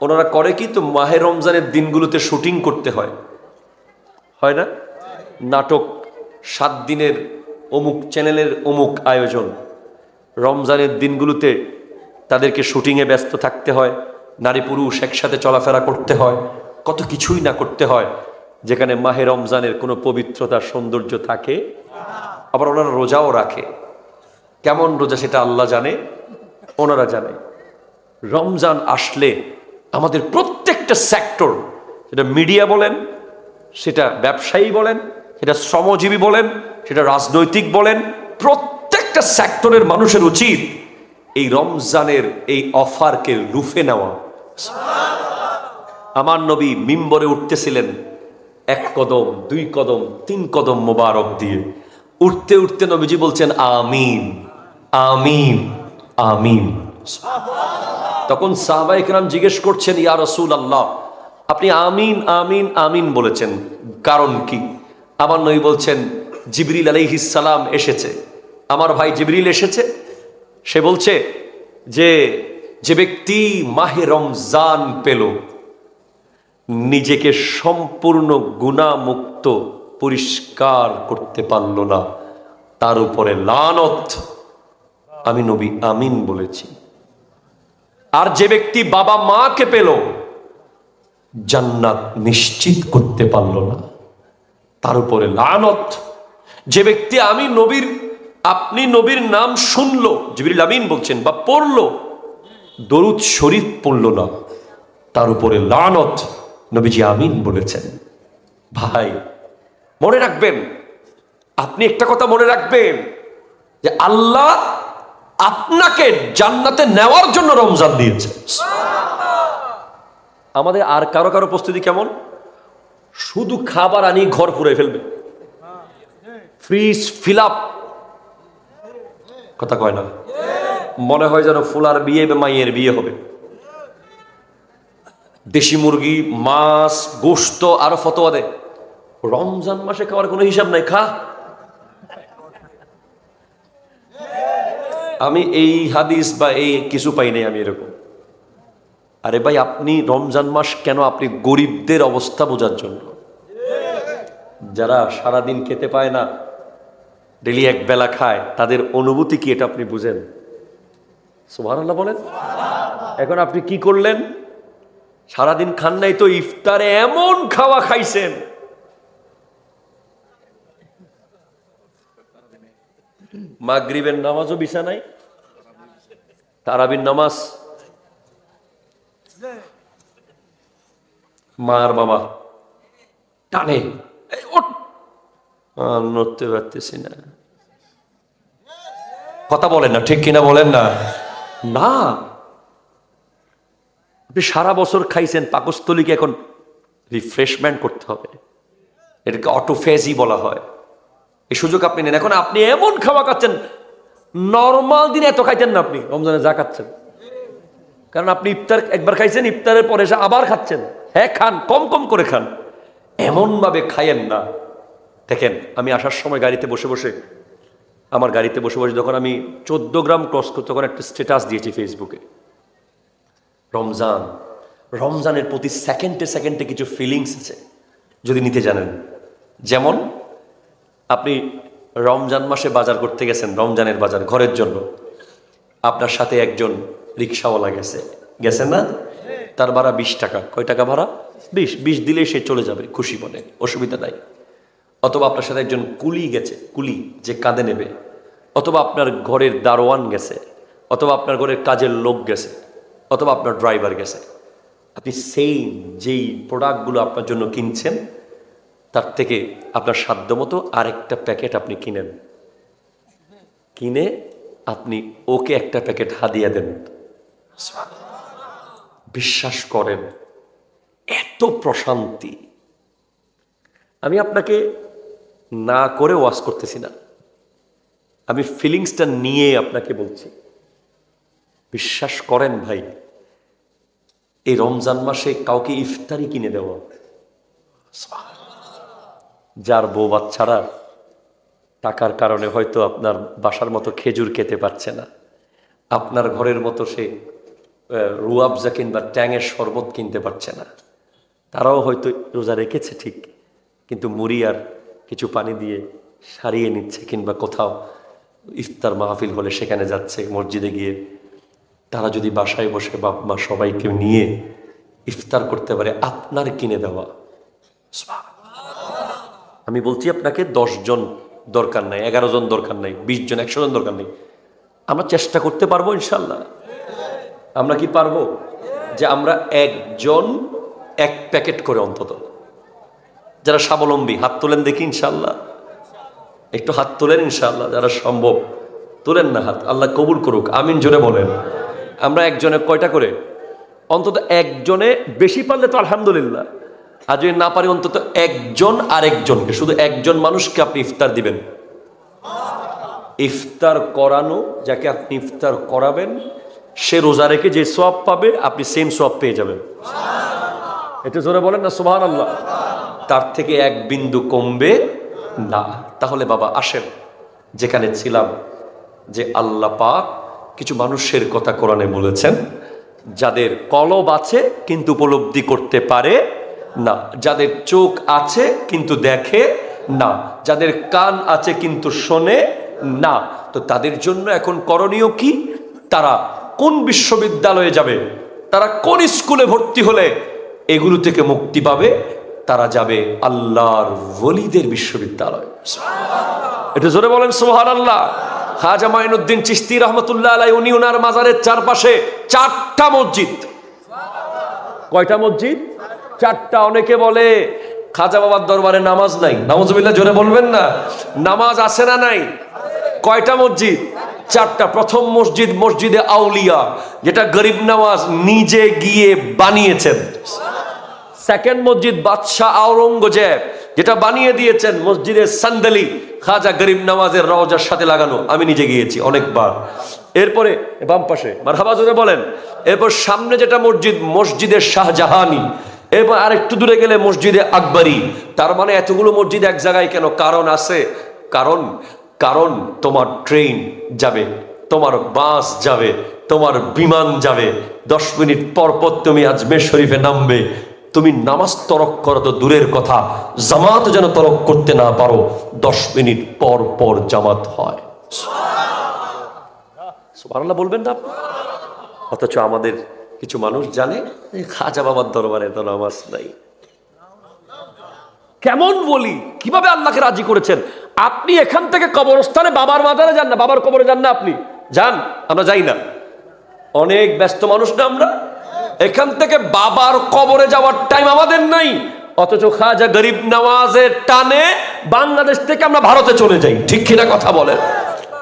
Speaker 1: ওনারা করে কি, তো মাহে রমজানের দিনগুলোতে শুটিং করতে হয়, হয় না? নাটক 7 দিনের অমুক চ্যানেলের অমুক আয়োজন, রমজানের দিনগুলোতে তাদেরকে শুটিংয়ে ব্যস্ত থাকতে হয়, নারী পুরুষ একসাথে চলাফেরা করতে হয়, কত কিছুই না করতে হয়, যেখানে মাহে রমজানের কোনো পবিত্রতা সৌন্দর্য থাকে। আবার ওনারা রোজাও রাখে, কেমন রোজা সেটা আল্লাহ জানে, ওনারা জানে। রমজান আসলে আমাদের প্রত্যেকটা সেক্টর, সেটা মিডিয়া বলেন, সেটা ব্যবসায়ী বলেন, সেটা শ্রমজীবী বলেন, সেটা রাজনৈতিক বলেন, প্রত্যেকটা সেক্টরের মানুষের উচিত এই রমজানের এই অফারকে লুফে নেওয়া। আমার নবী মিম্বরে উঠতেছিলেন 1 কদম, 2 কদম, 3 কদম মোবারক দিয়ে, উঠতে উঠতে নবীজি বলছেন আমিন, আমিন, আমিন। তখন সাহাবায়ে কেরাম জিজ্ঞেস করছেন, ইয়া রাসূলুল্লাহ, আপনি আমিন আমিন আমিন বলেছেন, কারণ কি? আমার নবী বলছেন, জিবরিল আলাইহিস সালাম এসেছে, আমার ভাই জিবরিল এসেছে, সে বলছে যে যে ব্যক্তি মাহে রমজান পেল, নিজেকে সম্পূর্ণ গুনাহমুক্ত পরিষ্কার করতে পারল না, তার উপরে লানত। আমি নবী আমিন বলেছি। আর যে ব্যক্তি বাবা মাকে পেল, জান্নাত নিশ্চিত করতে পারল না, তার উপরে লানত। যে ব্যক্তি আমি নবীর, আপনি নবীর নাম শুনলো, জিবরিল আমিন বলছেন, বা পড়লো, দরুদ শরীফ পড়লো না, তার উপরে লানত। নবীজি আমিন বলেছেন। ভাই মনে রাখবেন, আপনি একটা কথা মনে রাখবেন, যে আল্লাহ আপনাকে জান্নাতে নেওয়ার জন্য রমজান দিয়েছে। আমাদের আর কারো কারো প্রস্তুতি কেমন, শুধু খাবার আনি ঘর পুরে ফেলবে, ফ্রিজ ফিল আপ, কথা কয় না, মনে হয় যেন ফুলার বিয়ে বা মাইয়ের বিয়ে হবে। দেশি মুরগি, মাছ, গোশত আরো ফতোয়া দেয় রমজান মাসে খাওয়ার কোনো হিসাব নাই, খা। আমি এই হাদিস বা এই কিছু পাই নাই আমি এরকম। আরে ভাই, আপনি রমজান মাস কেন? আপনি গরিবদের অবস্থা বোঝার জন্য, যারা সারাদিন খেতে পায় না, ডেলি এক বেলা খায়, তাদের অনুভূতি কি এটা আপনি বুঝেন? সুবহানাল্লাহ বলেন। এখন আপনি কি করলেন? সারাদিন খান নাই তো ইফতারে এমন খাওয়া খাইছেন, মাগরিবের নামাজও বিছানায়, তারাবির নামাজ মার বাবা টানে, এই ওঠ, নড়তে পারতেছি না। কথা বলেন না, ঠিক কিনা বলেন না? না, আপনি সারা বছর খাইছেন, পাকস্থলীকে এখন রিফ্রেশমেন্ট করতে হবে, এটাকে অটোফেজি বলা হয়। এই সুযোগ আপনি নেন। এখন আপনি এমন খাওয়া খাচ্ছেন, নর্মাল দিনে এত খাইতেন না আপনি, রমজানে যা খাচ্ছেন। কারণ আপনি ইফতার একবার খাইছেন, ইফতারের পরে এসে আবার খাচ্ছেন। হ্যাঁ খান, কম কম করে খান, এমন ভাবে খাইয়েন না। দেখেন, আমি আসার সময় গাড়িতে বসে বসে, আমার গাড়িতে বসে বসে যখন আমি 14 গ্রাম ক্রস করতে, তখন একটা স্ট্যাটাস দিয়েছি ফেসবুকে। রমজান, রমজানের প্রতি সেকেন্ডে সেকেন্ডে কিছু ফিলিংস আছে যদি নিতে জানেন। যেমন আপনি রমজান মাসে বাজার করতে গেছেন, রমজানের বাজার ঘরের জন্য, আপনার সাথে একজন রিক্সাওয়ালা গেছে না, তার ভাড়া 20 টাকা। কয় টাকা ভাড়া? 20 দিলেই সে চলে যাবে খুশি মনে, অসুবিধা নাই। অথবা আপনার সাথে একজন কুলি গেছে, কুলি যে কাঁধে নেবে, অথবা আপনার ঘরের দারোয়ান গেছে, অথবা আপনার ঘরের কাজের লোক গেছে, অথবা আপনার ড্রাইভার গেছে। আপনি সেম যেই প্রোডাক্টগুলো আপনার জন্য কিনছেন, তার থেকে আপনার সাধ্যমতো আরেকটা প্যাকেট আপনি কিনেন, কিনে আপনি ওকে একটা প্যাকেট হাদিয়া দেন। বিশ্বাস করেন, এত প্রশান্তি। আমি আপনাকে না করে ওয়াজ করতেছি না, আমি ফিলিংসটা নিয়ে আপনাকে বলছি। বিশ্বাস করেন ভাই, এই রমজান মাসে কাউকে ইফতারি কিনে দেওয়া, যার বউ বাচ্চারা টাকার কারণে হয়তো আপনার বাসার মতো খেজুর খেতে পারছে না, আপনার ঘরের মতো সে রুয়াবজা কিংবা ট্যাঙের শরবত কিনতে পারছে না, তারাও হয়তো রোজা রেখেছে ঠিক, কিন্তু মুড়ি আর কিছু পানি দিয়ে সারিয়ে নিচ্ছে, কিংবা কোথাও ইফতার মাহফিল হলে সেখানে যাচ্ছে, মসজিদে গিয়ে। তারা যদি বাসায় বসে বাপ মা সবাইকে নিয়ে ইফতার করতে পারে, আপনার কিনে দেওয়া। আমি বলছি আপনাকে 10 জন দরকার নাই, 11 জন দরকার নাই, 20 জন, 100 জন দরকার নেই। আমরা চেষ্টা করতে পারবো ইনশাল্লাহ। আমরা কি পারবো যে আমরা একজন এক প্যাকেট করে অন্তত, যারা স্বাবলম্বী হাত তোলেন দেখি ইনশাল্লাহ, একটু হাত তোলেন ইনশাল্লাহ, যারা সম্ভব তোলেন না হাত, আল্লাহ কবুল করুক, আমিন জোরে বলেন। আমরা একজনে কয়টা করে? অন্তত একজনে, বেশি পারলে তো আলহামদুলিল্লাহ, আর যদি না পারি অন্তত একজন আরেকজনকে, শুধু একজন মানুষকে আপনি ইফতার দিবেন। ইফতার করানো, যাকে আপনি ইফতার করাবেন, সে রোজা রেখে যে সওয়াব পাবে, আপনি সেম সওয়াব পেয়ে যাবেন। এটা জোরে বলেন না সুবহানাল্লাহ। তার থেকে এক বিন্দু কমবে না। তাহলে বাবা আসেন, যেখানে ছিলাম, যে আল্লাহ পাক কিছু মানুষের কথা কোরআনে বলেছেন, যাদের কলব আছে কিন্তু উপলব্ধি করতে পারে না, যাদের চোখ আছে কিন্তু দেখে না, যাদের কান আছে কিন্তু শোনে না। তো তাদের জন্য এখন করণীয় কি? তারা কোন বিশ্ববিদ্যালয়ে যাবে, তারা কোন স্কুলে ভর্তি হলে এগুলো থেকে মুক্তি পাবে? তারা যাবে আল্লাহর ওলিদের বিশ্ববিদ্যালয়। এটা জোরে বলেন সুবহানাল্লাহ। খাজা মাইনুদ্দিন চিশতি রহমতুল্লাহ আলাইহি, উনি ওনার মাজারের চারপাশে 4টা মসজিদ। কয়টা মসজিদ? 4টা। অনেকে বলে খাজা বাবার দরবারে নামাজ নাই, নাউজুবিল্লাহ, জোরে বলবেন না। নামাজ আছে না নাই? কয়টা মসজিদ? 4টা। প্রথম মসজিদ মসজিদে আউলিয়া, যেটা গরিব নওয়াজ নিজে গিয়ে বানিয়েছেন। সেকেন্ড মসজিদ বাদশাহ আওরঙ্গজেব, যেটা বানিয়ে দিয়েছেন মসজিদে সান্দালি, খাজা গরিব নওয়াজের রওজার সাথে লাগানো, আমি নিজে গিয়েছি অনেকবার। এরপরে বাম পাশে মারহাবা জোরে বলেন। এরপর সামনে যেটা মসজিদ, মসজিদে শাহজাহানি। এরপর আরেকটু দূরে গেলে মসজিদে আকবরী। তার মানে এতগুলো মসজিদ এক জায়গায় কেন? কারণ আছে, কারণ তোমার ট্রেন যাবে, তোমার বাস যাবে, তোমার বিমান যাবে, 10 মিনিট পর পর তুমি আজমের শরীফে নামবে। তুমি নামাজ তরক করো তো দূরের কথা, জামাত যেন তরক করতে না পারো, 10 মিনিট পর পর জামাত হয়। সুবহানাল্লাহ বলবেন না? অথচ আমাদের কিছু মানুষ জানে খাজা বাবার দরবারে তো নামাজ নাই। কেমন বলি, কিভাবে আল্লাহকে রাজি করেছেন? আপনি এখান থেকে কবরস্থানে বাবার মাজারে যান না, বাবার কবরে যান না? আপনি যান, আমরা যাই না। অনেক ব্যস্ত মানুষ না আমরা? এখান থেকে বাবার কবরে যাওয়ার টাইম আমাদের নাই। অথচ খাজা গরিব নওয়াজের টানে বাংলাদেশ থেকে আমরা ভারতে চলে যাই। ঠিক কিনা কথা বলেন?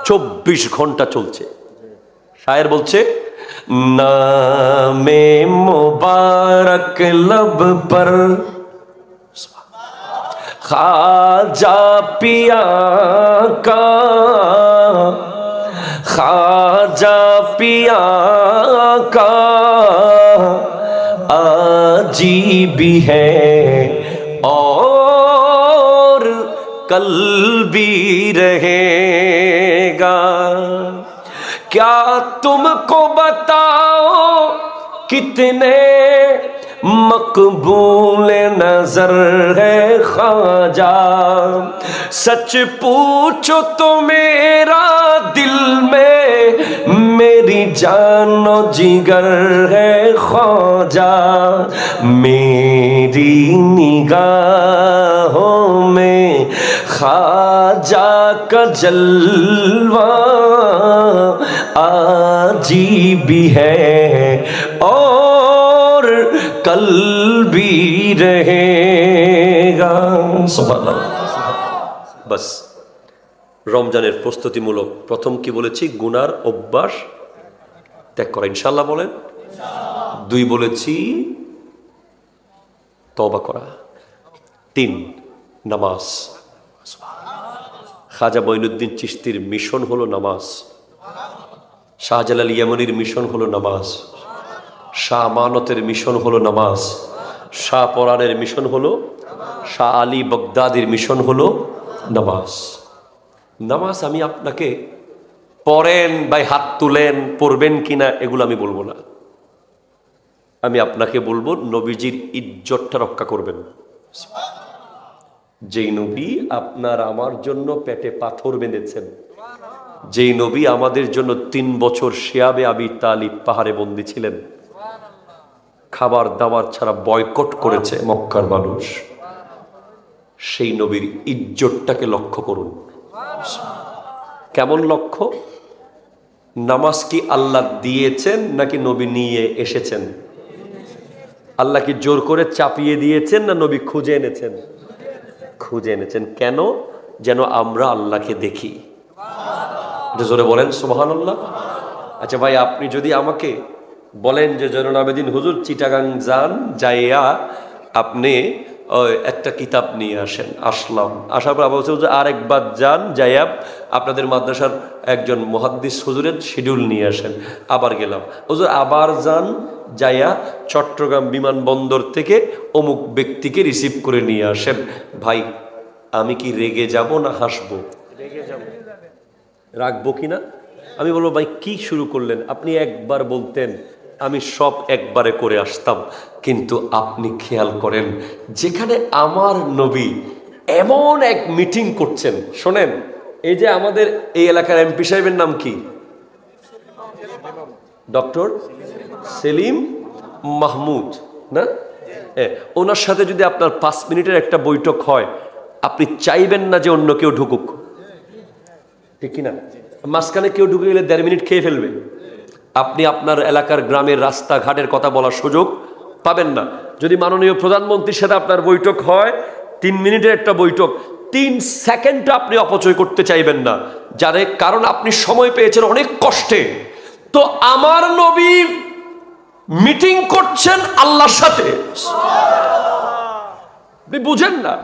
Speaker 1: 24 ঘন্টা চলছে। শায়ের বলছে, নামে মুবারক लब पर खाजा पिया का, खाजा पिया का आजी भी है और कल भी रहेगा। क्या तुमको बताओ कितने मकबूल नजर है ख्वाजा, सच पूछो तो मेरा दिल में मेरी जानो जिगर है ख्वाजा, मेरी निगाहों में ख्वाजा का जलवा आजी भी है और कल भी रहेगा। सुबहानाल्लाह। बस রমজানের প্রস্তুতিমূলক প্রথম কি বলেছি? গুনার অভ্যাস ত্যাগ করা, ইনশাআল্লাহ বলেন। 2 বলেছি তওবা করা। 3 নামাজ। খাজা মঈনুদ্দিন চিশতির মিশন হলো নামাজ, শাহজালাল ইয়ামানির মিশন হলো নামাজ, শাহ আমানতের মিশন হলো নামাজ, শাহ পরানের মিশন হলো, শাহ আলী বগদাদির মিশন হলো নামাজ। নামাজ আমি আপনাকে পড়েন ভাই, হাত তুলেন, পড়বেন কিনা এগুলো আমি বলবো না। আমি আপনাকে বলবো নবীজির ইজ্জতটা রক্ষা করবেন। যেই নবী আপনার আমার জন্য পেটে পাথর বেঁধেছেন, যেই নবী আমাদের জন্য 3 বছর শিয়াবে আবি তালিব পাহাড়ে বন্দী ছিলেন, খাবার দাবার ছাড়া বয়কট করেছে মক্কার মানুষ, সেই নবীর ইজ্জতটাকে লক্ষ্য করুন। কেমন লক্ষ্য? নামাজ কি আল্লাহ দিয়েছেন নাকি নবী নিয়ে এসেছেন? আল্লাহ কি জোর করে চাপিয়ে দিয়েছেন না নবী খুঁজে এনেছেন? খুঁজে এনেছেন। কেন? যেন আমরা আল্লাহকে দেখি। জোরে বলেন সুবহানাল্লাহ। আচ্ছা ভাই, আপনি যদি আমাকে বলেন যে জয়নুল আবেদিন হুজুর চিটাগাং যান, যাইয়া আপনি একটা কিতাব নিয়ে আসেন, আসলাম, আসার পর আবার হুজুর আরেকবার যান, যাইয়া আপনাদের মাদ্রাসার একজন মুহাদ্দিস হুজুরের শিডিউল নিয়ে আসেন, আবার গেলাম, হুজুর আবার যান, যাইয়া চট্টগ্রাম বিমানবন্দর থেকে অমুক ব্যক্তিকে রিসিভ করে নিয়ে আসেন। ভাই, আমি কি রেগে যাব না হাসবো? রেগে যাব। রাখবো কিনা? আমি বলবো ভাই কি শুরু করলেন? আপনি একবার বলতেন আমি সব একবারে করে আসতাম। কিন্তু আপনি খেয়াল করেন, যেখানে আমার নবী এমন এক মিটিং করছেন, শোনেন, এই যে আমাদের এই এলাকার এমপি সাহেবের নাম কি? ডক্টর সেলিম মাহমুদ না? ওনার সাথে যদি আপনার 5 মিনিটের একটা বৈঠক হয়, আপনি চাইবেন না যে অন্য কেউ ঢুকুক, ঠিক কিনা? মাঝখানে কেউ ঢুকে গেলে 1.5 মিনিট খেয়ে ফেলবে। আপনি আপনার এলাকার গ্রামের রাস্তাঘাটের কথা বলার সুযোগ পাবেন না। যদি মাননীয় প্রধানমন্ত্রীর সাথে আপনার বৈঠক হয়, 3 মিনিটের একটা বৈঠক, 3 সেকেন্ড আপনি অপচয় করতে চাইবেন না, যারে কারণ আপনি সময় পেয়েছেন অনেক কষ্টে। তো আমার নবী মিটিং করছেন আল্লাহর সাথে, আপনি বুঝেন না।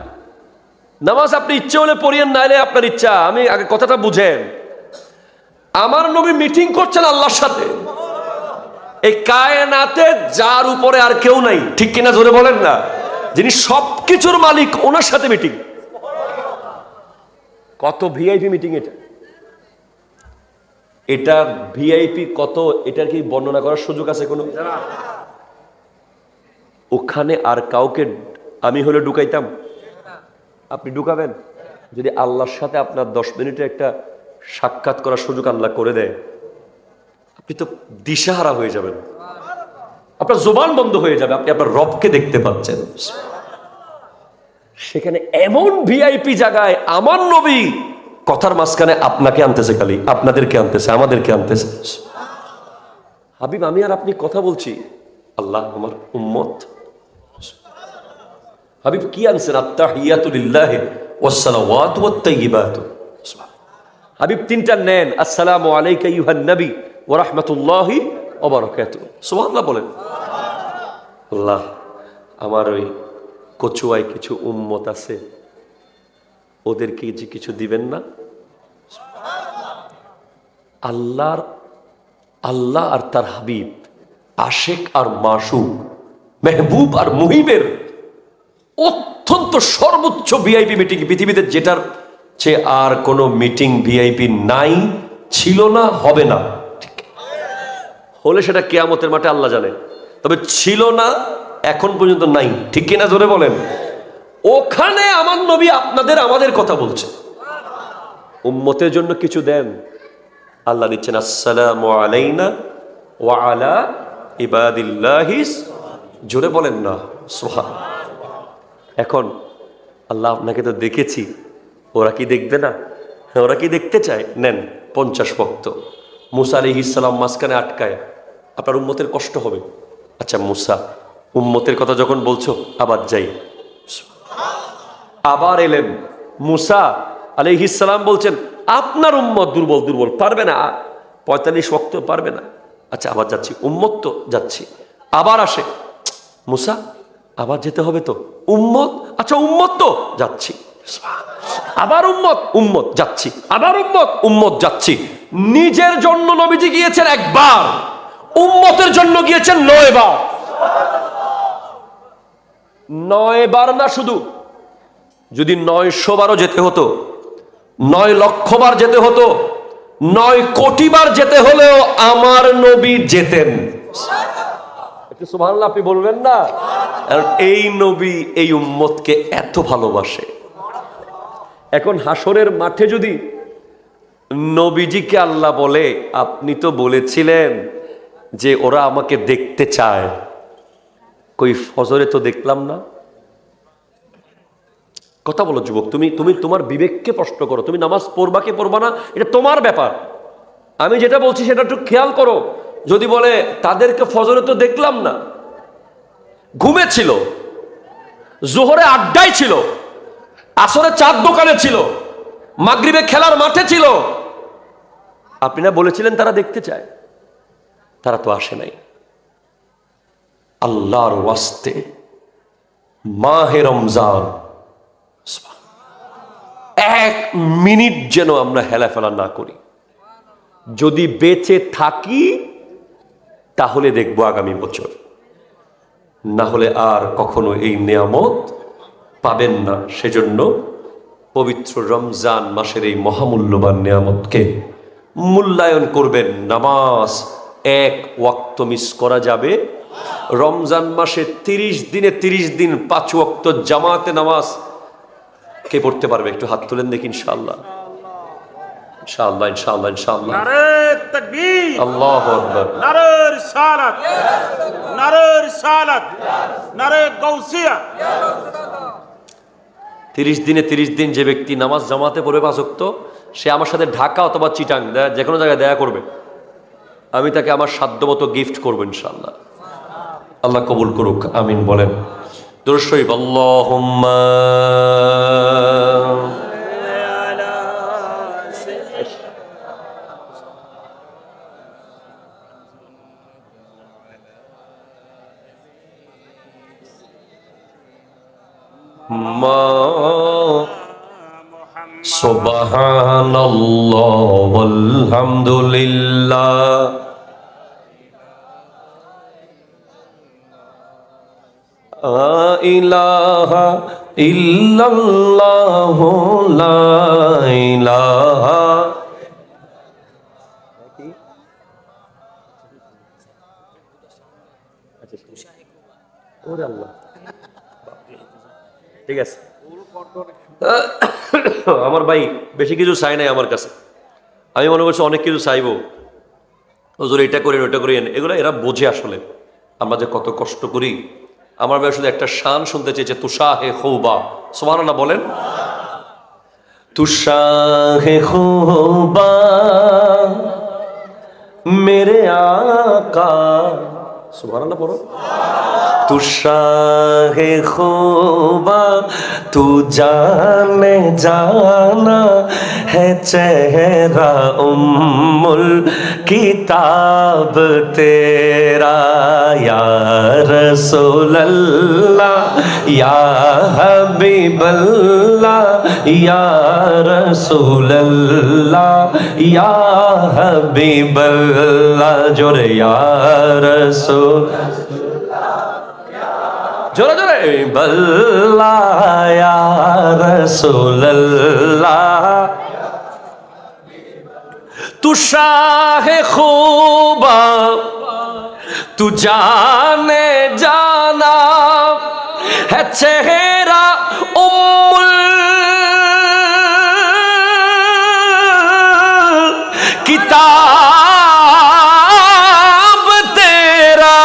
Speaker 1: নামাজ আপনি ইচ্ছে হলে পড়িয়েন, নাইলে আপনার ইচ্ছা। আমি আগে কথাটা বুঝেন। আমার নবী মিটিং করছেন আল্লাহর সাথে, এই কায়নাতে যার উপরে আর কেউ নাই, ঠিক কিনা জোরে বলেন না, যিনি সবকিছুর মালিক, ওনার সাথে মিটিং। কত ভিআইপি মিটিং এটা, এটা ভিআইপি কত, এটার কি বর্ণনা করার সুযোগ আছে কোনো? ওখানে আর কাউকে আমি হলে ঢুকাইতাম? আপনি ঢুকাবেন? যদি আল্লাহর সাথে আপনার 10 মিনিটে একটা সাক্ষাৎ করার সুযোগ আল্লাহ করে দেয়, আপনি তো দিশাহারা হয়ে যাবেন, আপনার জবান বন্ধ হয়ে যাবে, আপনি আপনার রবকে দেখতে পাচ্ছেন। সেখানে এমন ভিআইপি জায়গায় আমার নবী কথার মাঝখানে আপনাকে আনতেছে, খালি আপনাদেরকে আনতেছে, আমাদেরকে আনতেছে। হাবিব, আমি আর আপনি কথা বলছি, আল্লাহ আমার উম্মত। হাবিব কি আনছেন? আত্তাহিয়াতু লিল্লাহি ওয়াস সালাওয়াতু ওয়াত তাইয়্যিবাতু। হাবিব তিনটা নেন, আসসালামু আলাইকা আইয়ুহান নবী ওয়া রাহমাতুল্লাহি ওয়া বারাকাতুহু। সুবহানাল্লাহ বলেন। আল্লাহ, আমার ওই কচুয়ায় কিছু উম্মত আছে, ওদেরকে যে কিছু দিবেন না? আল্লাহ আর তার হাবিব, আশেক আর মাশুক, মেহবুব আর মুহিবের অত্যন্ত সর্বোচ্চ ভিআইপি মিটিং পৃথিবীতে, যেটার চেয়ে আর কোনো মিটিং ভিআইপি নাই, ছিল না, হবে না। ঠিক হলে সেটা কিয়ামতের মাঠে আল্লাহ জানে, তবে ছিল না, এখন পর্যন্ত নাই, ঠিক কিনা জোরে বলেন। ওখানে আমার নবী আপনাদের আমাদের কথা বলছে, উম্মতের জন্য কিছু দেন। আল্লাহ দিচ্ছেন আসসালামু আলাইনা ওয়া আলা ইবাদিল্লাহিস, জোরে বলেন না সুবহান। এখন আল্লাহ, আপনাকে তো দেখেছি, ওরা কি দেখবে না? ওরা কি দেখতে চায়? নেন 50 ভক্ত, মুসা আলাইহিস সালাম মাঝখানে আটকায়, আপনার উম্মতের কষ্ট হবে। আচ্ছা মুসা, উম্মতের কথা যখন বলছো, আবার যাই, আবার এলেন মুসা আলাইহিস সালাম, বলছেন আপনার উম্মত দুর্বল, দুর্বল, পারবে না, 45 ওয়াক্ত পারবে না। আচ্ছা আবার যাচ্ছি, উম্মত তো যাচ্ছি, আবার আসে মুসা, আবার যেতে হবে তো, উম্মত, আচ্ছা উম্মত তো যাচ্ছি, আবার উম্মত, উম্মত যাচ্ছি, আবার উম্মত, উম্মত যাচ্ছি। নিজের জন্য নবীজি গিয়েছেন একবার, উম্মতের জন্য গিয়েছেন 9 বার। 9 বার না, শুধু যদি 900 বারও যেতে হতো, 9 লক্ষ বার যেতে হতো, 9 কোটি বার যেতে হলেও আমার নবী যেতেন। একটু সুবহানাল্লাহ আপনি বলবেন না? আর এই নবী এই উম্মতকে এত ভালোবাসে। এখন হাসরের মাঠে যদি নবীজিকে আল্লাহ বলে, আপনি তো বলেছিলেন যে ওরা আমাকে দেখতে চায়, কই ফজরে তো দেখলাম না। কথা বলো যুবক, তুমি তোমার বিবেককে প্রশ্ন করো, তুমি নামাজ পড়বা কি পড়বা না, এটা তোমার ব্যাপার। আমি যেটা বলছি সেটা একটু খেয়াল করো। যদি বলে তাদেরকে ফজরে তো দেখলাম না, ঘুমে ছিল, জোহরে আড্ডায় ছিল, আসরে চার দোকানে ছিল, মাগরিবে খেলার মাঠে ছিল, আপনি না বলেছিলেন তারা দেখতে চায়, তারা তো আসে নাই। আল্লাহর ওয়াস্তে মাহে রমজান 1 মিনিট যেন আমরা হেলাফেলা না করি। যদি বেঁচে থাকি তাহলে দেখবো আগামী বছর, না হলে আর কখনো এই নিয়ামত পাবেন না। সেজন্য পবিত্র রমজান মাসের এই মহামূল্যবান নিয়ামতকে মূল্যায়ন করবেন। নামাজ 1 ওয়াক্ত মিস করা যাবে। রমজান মাসে 30 দিনে 30 দিন 5 ওয়াক্ত জামাতে নামাজ কে পড়তে পারবে? একটু হাত তুলেন দেখি। ইনশাআল্লাহ, ইনশাআল্লাহ, ইনশাআল্লাহ, ইনশাআল্লাহ।
Speaker 2: নারে তাকবীর,
Speaker 1: আল্লাহু আকবার,
Speaker 2: নারে রিসালাত, নারে রিসালাত, নারে গাউসিয়া।
Speaker 1: 30 দিনে 30 দিন যে ব্যক্তি নামাজ জামাতে পড়বে 5 ওয়াক্ত, সে আমার সাথে ঢাকা অথবা চিটাং যে কোনো জায়গায় দেখা করবে, আমি তাকে আমার সাধ্যমতো গিফট করবো ইনশাআল্লাহ। আল্লাহ কবুল করুক, আমিন বলেন। দুরূদ শরীফ। আল্লাহুম্মা সুবহানাল্লাহ ওয়ালহামদুলিল্লাহ লা ইলাহা ইল্লাল্লাহ লা ইলাহা ঠিক আছে। আমার ভাই বেশি কিছু চাই নাই আমার কাছে, আমি মনে করছি অনেক কিছু চাইবো, হুজুর এটা করেন ওইটা করেন, এগুলো এরা বোঝে আসলে আমরা যে কত কষ্ট করি। আমার ভাই আসলে একটা শান শুনতে চেয়েছে, তুষাহে খুবা, সুবহানাল্লাহ বলেন। তুষাহে খুবা মেরে আকা, সুবহানাল্লাহ বলো। तू शाहे खूबा तू जाने जाना है चेहरा उम्मुल किताब तेरा या रसूल अल्लाह या हबीब अल्लाह या रसूल अल्लाह या हबीब अल्लाह जोरे या रसूल जोरे जोरे बल्ला या रसूल अल्लाह तू शाहे खूबा तू जाने जाना है चेहरा उम्मुल किताब तेरा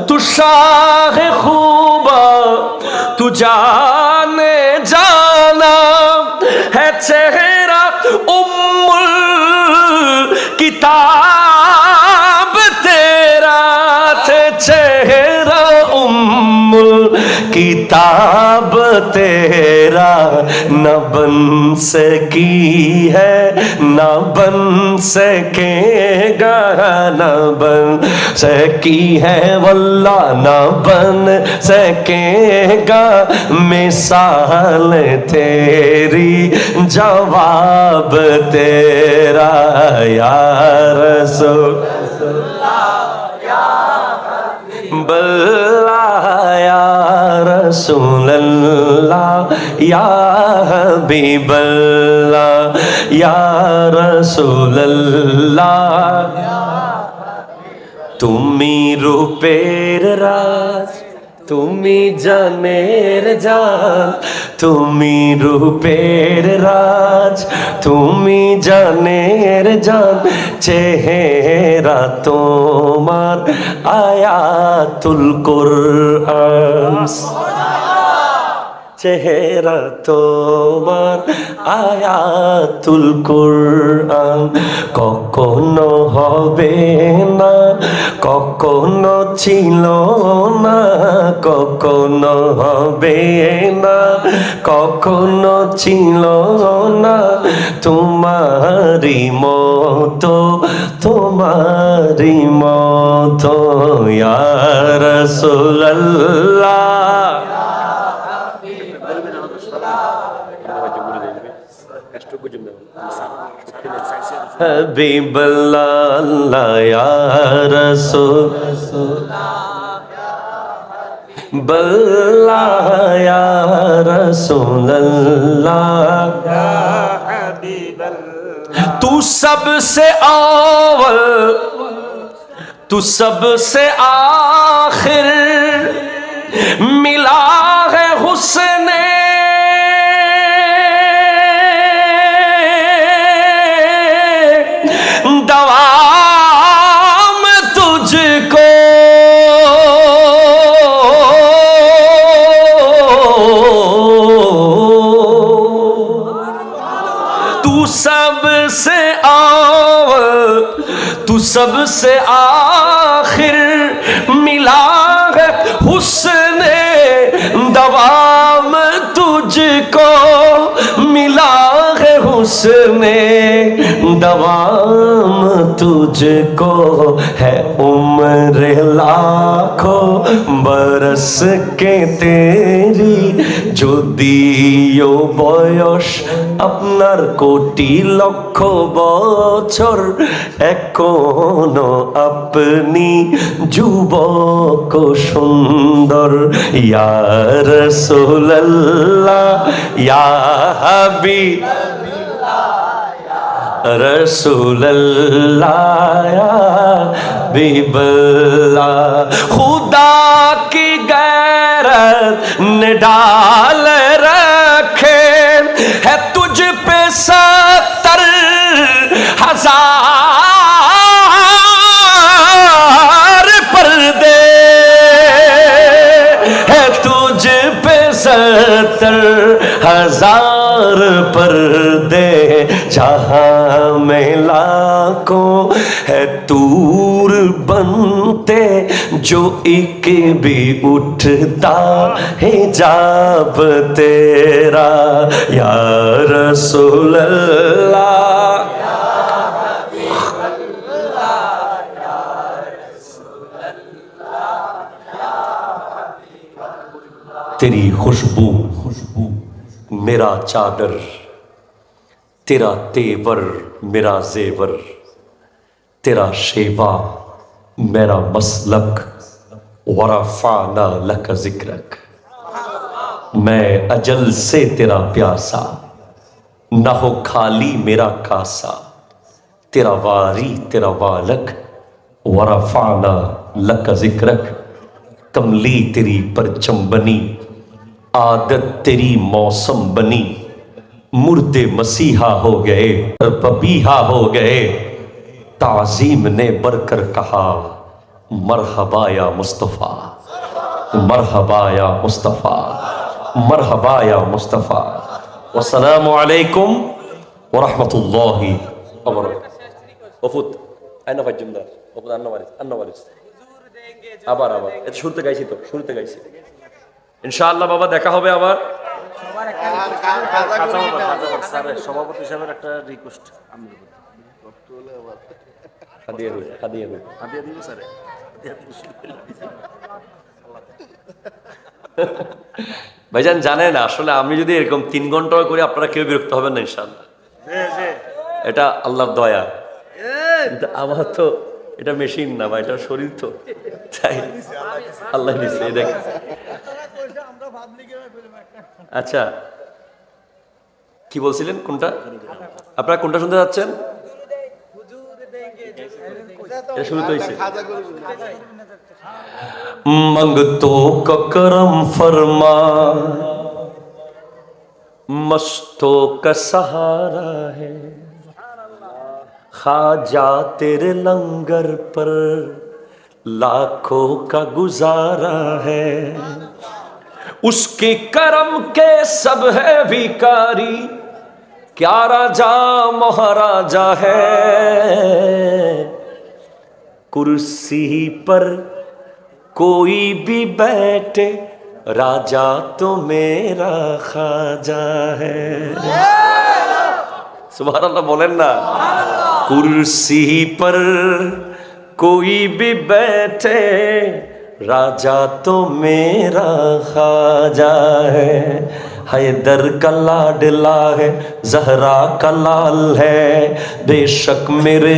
Speaker 1: तू शाहे खूबा तू जाने जाना है चेहरा उम्मुल किताब तेरा थे चेहरा उम्मुल किताब तेरा न बन सकी है न बन सकेगा न बन सकी है वल्लाह न बन सकेगा मिसाल तेरी जवाब तेरा या रसूल बल्ला या रसूल अल्लाह या हबीब अल्लाह या रसूल अल्लाह তুমি রূপের রাজ তুমি জানের জান তুমি রূপের রাজ তুমি জানের জান চেহারা তোমার আয়াতুল কুরআন চেহারা তোমার আয়াতুল কুরআন কখনো হবে না কখনো ছিল না কখনো হবে না কখনো ছিল না তোমারি মতো তোমারি মতো ইয়া রাসূলুল্লাহ हबीब अल्लाह या रसूल बल्ला या रसूल अल्लाह तू सबसे अव्वल तू सबसे आखिर मिला है हुस्ने दवाम तुझको तू सबसे अव्वल तू सबसे आखिर मिला है हुस्ने दवाम तुझको मिला है हुस्ने हुस्ने दवाम तुझको है उम्र लाखों बरस के तेरी যদিও বয়স আপনার কোটি লক্ষ বছর এখনো আপনি যুবক সুন্দর ইয়া রাসূলুল্লাহ ইয়া হাবিব रसूलल्लाह या हबीबल्लाह खुदा की गैरत ने डाल रखे है तुझ पे 70,000 पर्दे है तुझ पे 70,000 पर्दे जहां में लाखों है तूर बनते जो एक भी उठता है जाब तेरा या रसूल अल्लाह तेरी खुशबू मेरा चादर तेरा तेवर मेरा जेवर तेरा शेवा मेरा मसलक वरफ़ाना लक ज़िक्रक मैं अजल से तेरा प्यासा न हो खाली मेरा कासा तेरा वारी तेरा वालक वरफ़ाना लक ज़िक्रक कमली तेरी परचम बनी आदत तेरी मौसम बनी मुर्दे मसीहा हो गए पबीहा हो गए ताजीम ने बढ़कर कहा मरहबा या मुस्तफ़ा मरहबा या मुस्तफ़ा मरहबा या मुस्तफ़ा वस्सलामु अलैकुम व रहमतुल्लाहि व बरकातुहू ওফুত আইনা ফাজুমদার ওফুত আন্না ওয়ারিস আবার এটা শুরুতে গাইছি ইনশাআল্লাহ বাবা দেখা হবে আবার
Speaker 3: সভাপতি সাহেবের একটা রিকোয়েস্ট
Speaker 1: ভাইজান জানেন আসলে আমি যদি এরকম 3 ঘন্টা করে আপনারা কেউ বিরক্ত হবেন না ইনশাআল্লাহ এটা আল্লাহর দয়া আমার তো এটা মেশিন না ভাই এটা শরীর তো তাই আল্লাহ দিছে দেখ আচ্ছা কি বলছিলেন কোনটা আপনারা কোনটা শুনতে যাচ্ছেন শুরুতে হয়েছে मंगतों का करम फरमा मस्तों का सहारा है खाजा तेरे लंगर पर लाखों का गुजारा है उसके करम के सब है भिखारी क्या राजा महाराजा है कुर्सी पर कोई भी बैठे राजा तो मेरा खाजा है सुभान अल्लाह बोलें ना कुर्सी पर कोई भी बैठे राजा तो मेरा खाजा है हैदर का लाडला है जहरा का लाल है बेशक मेरे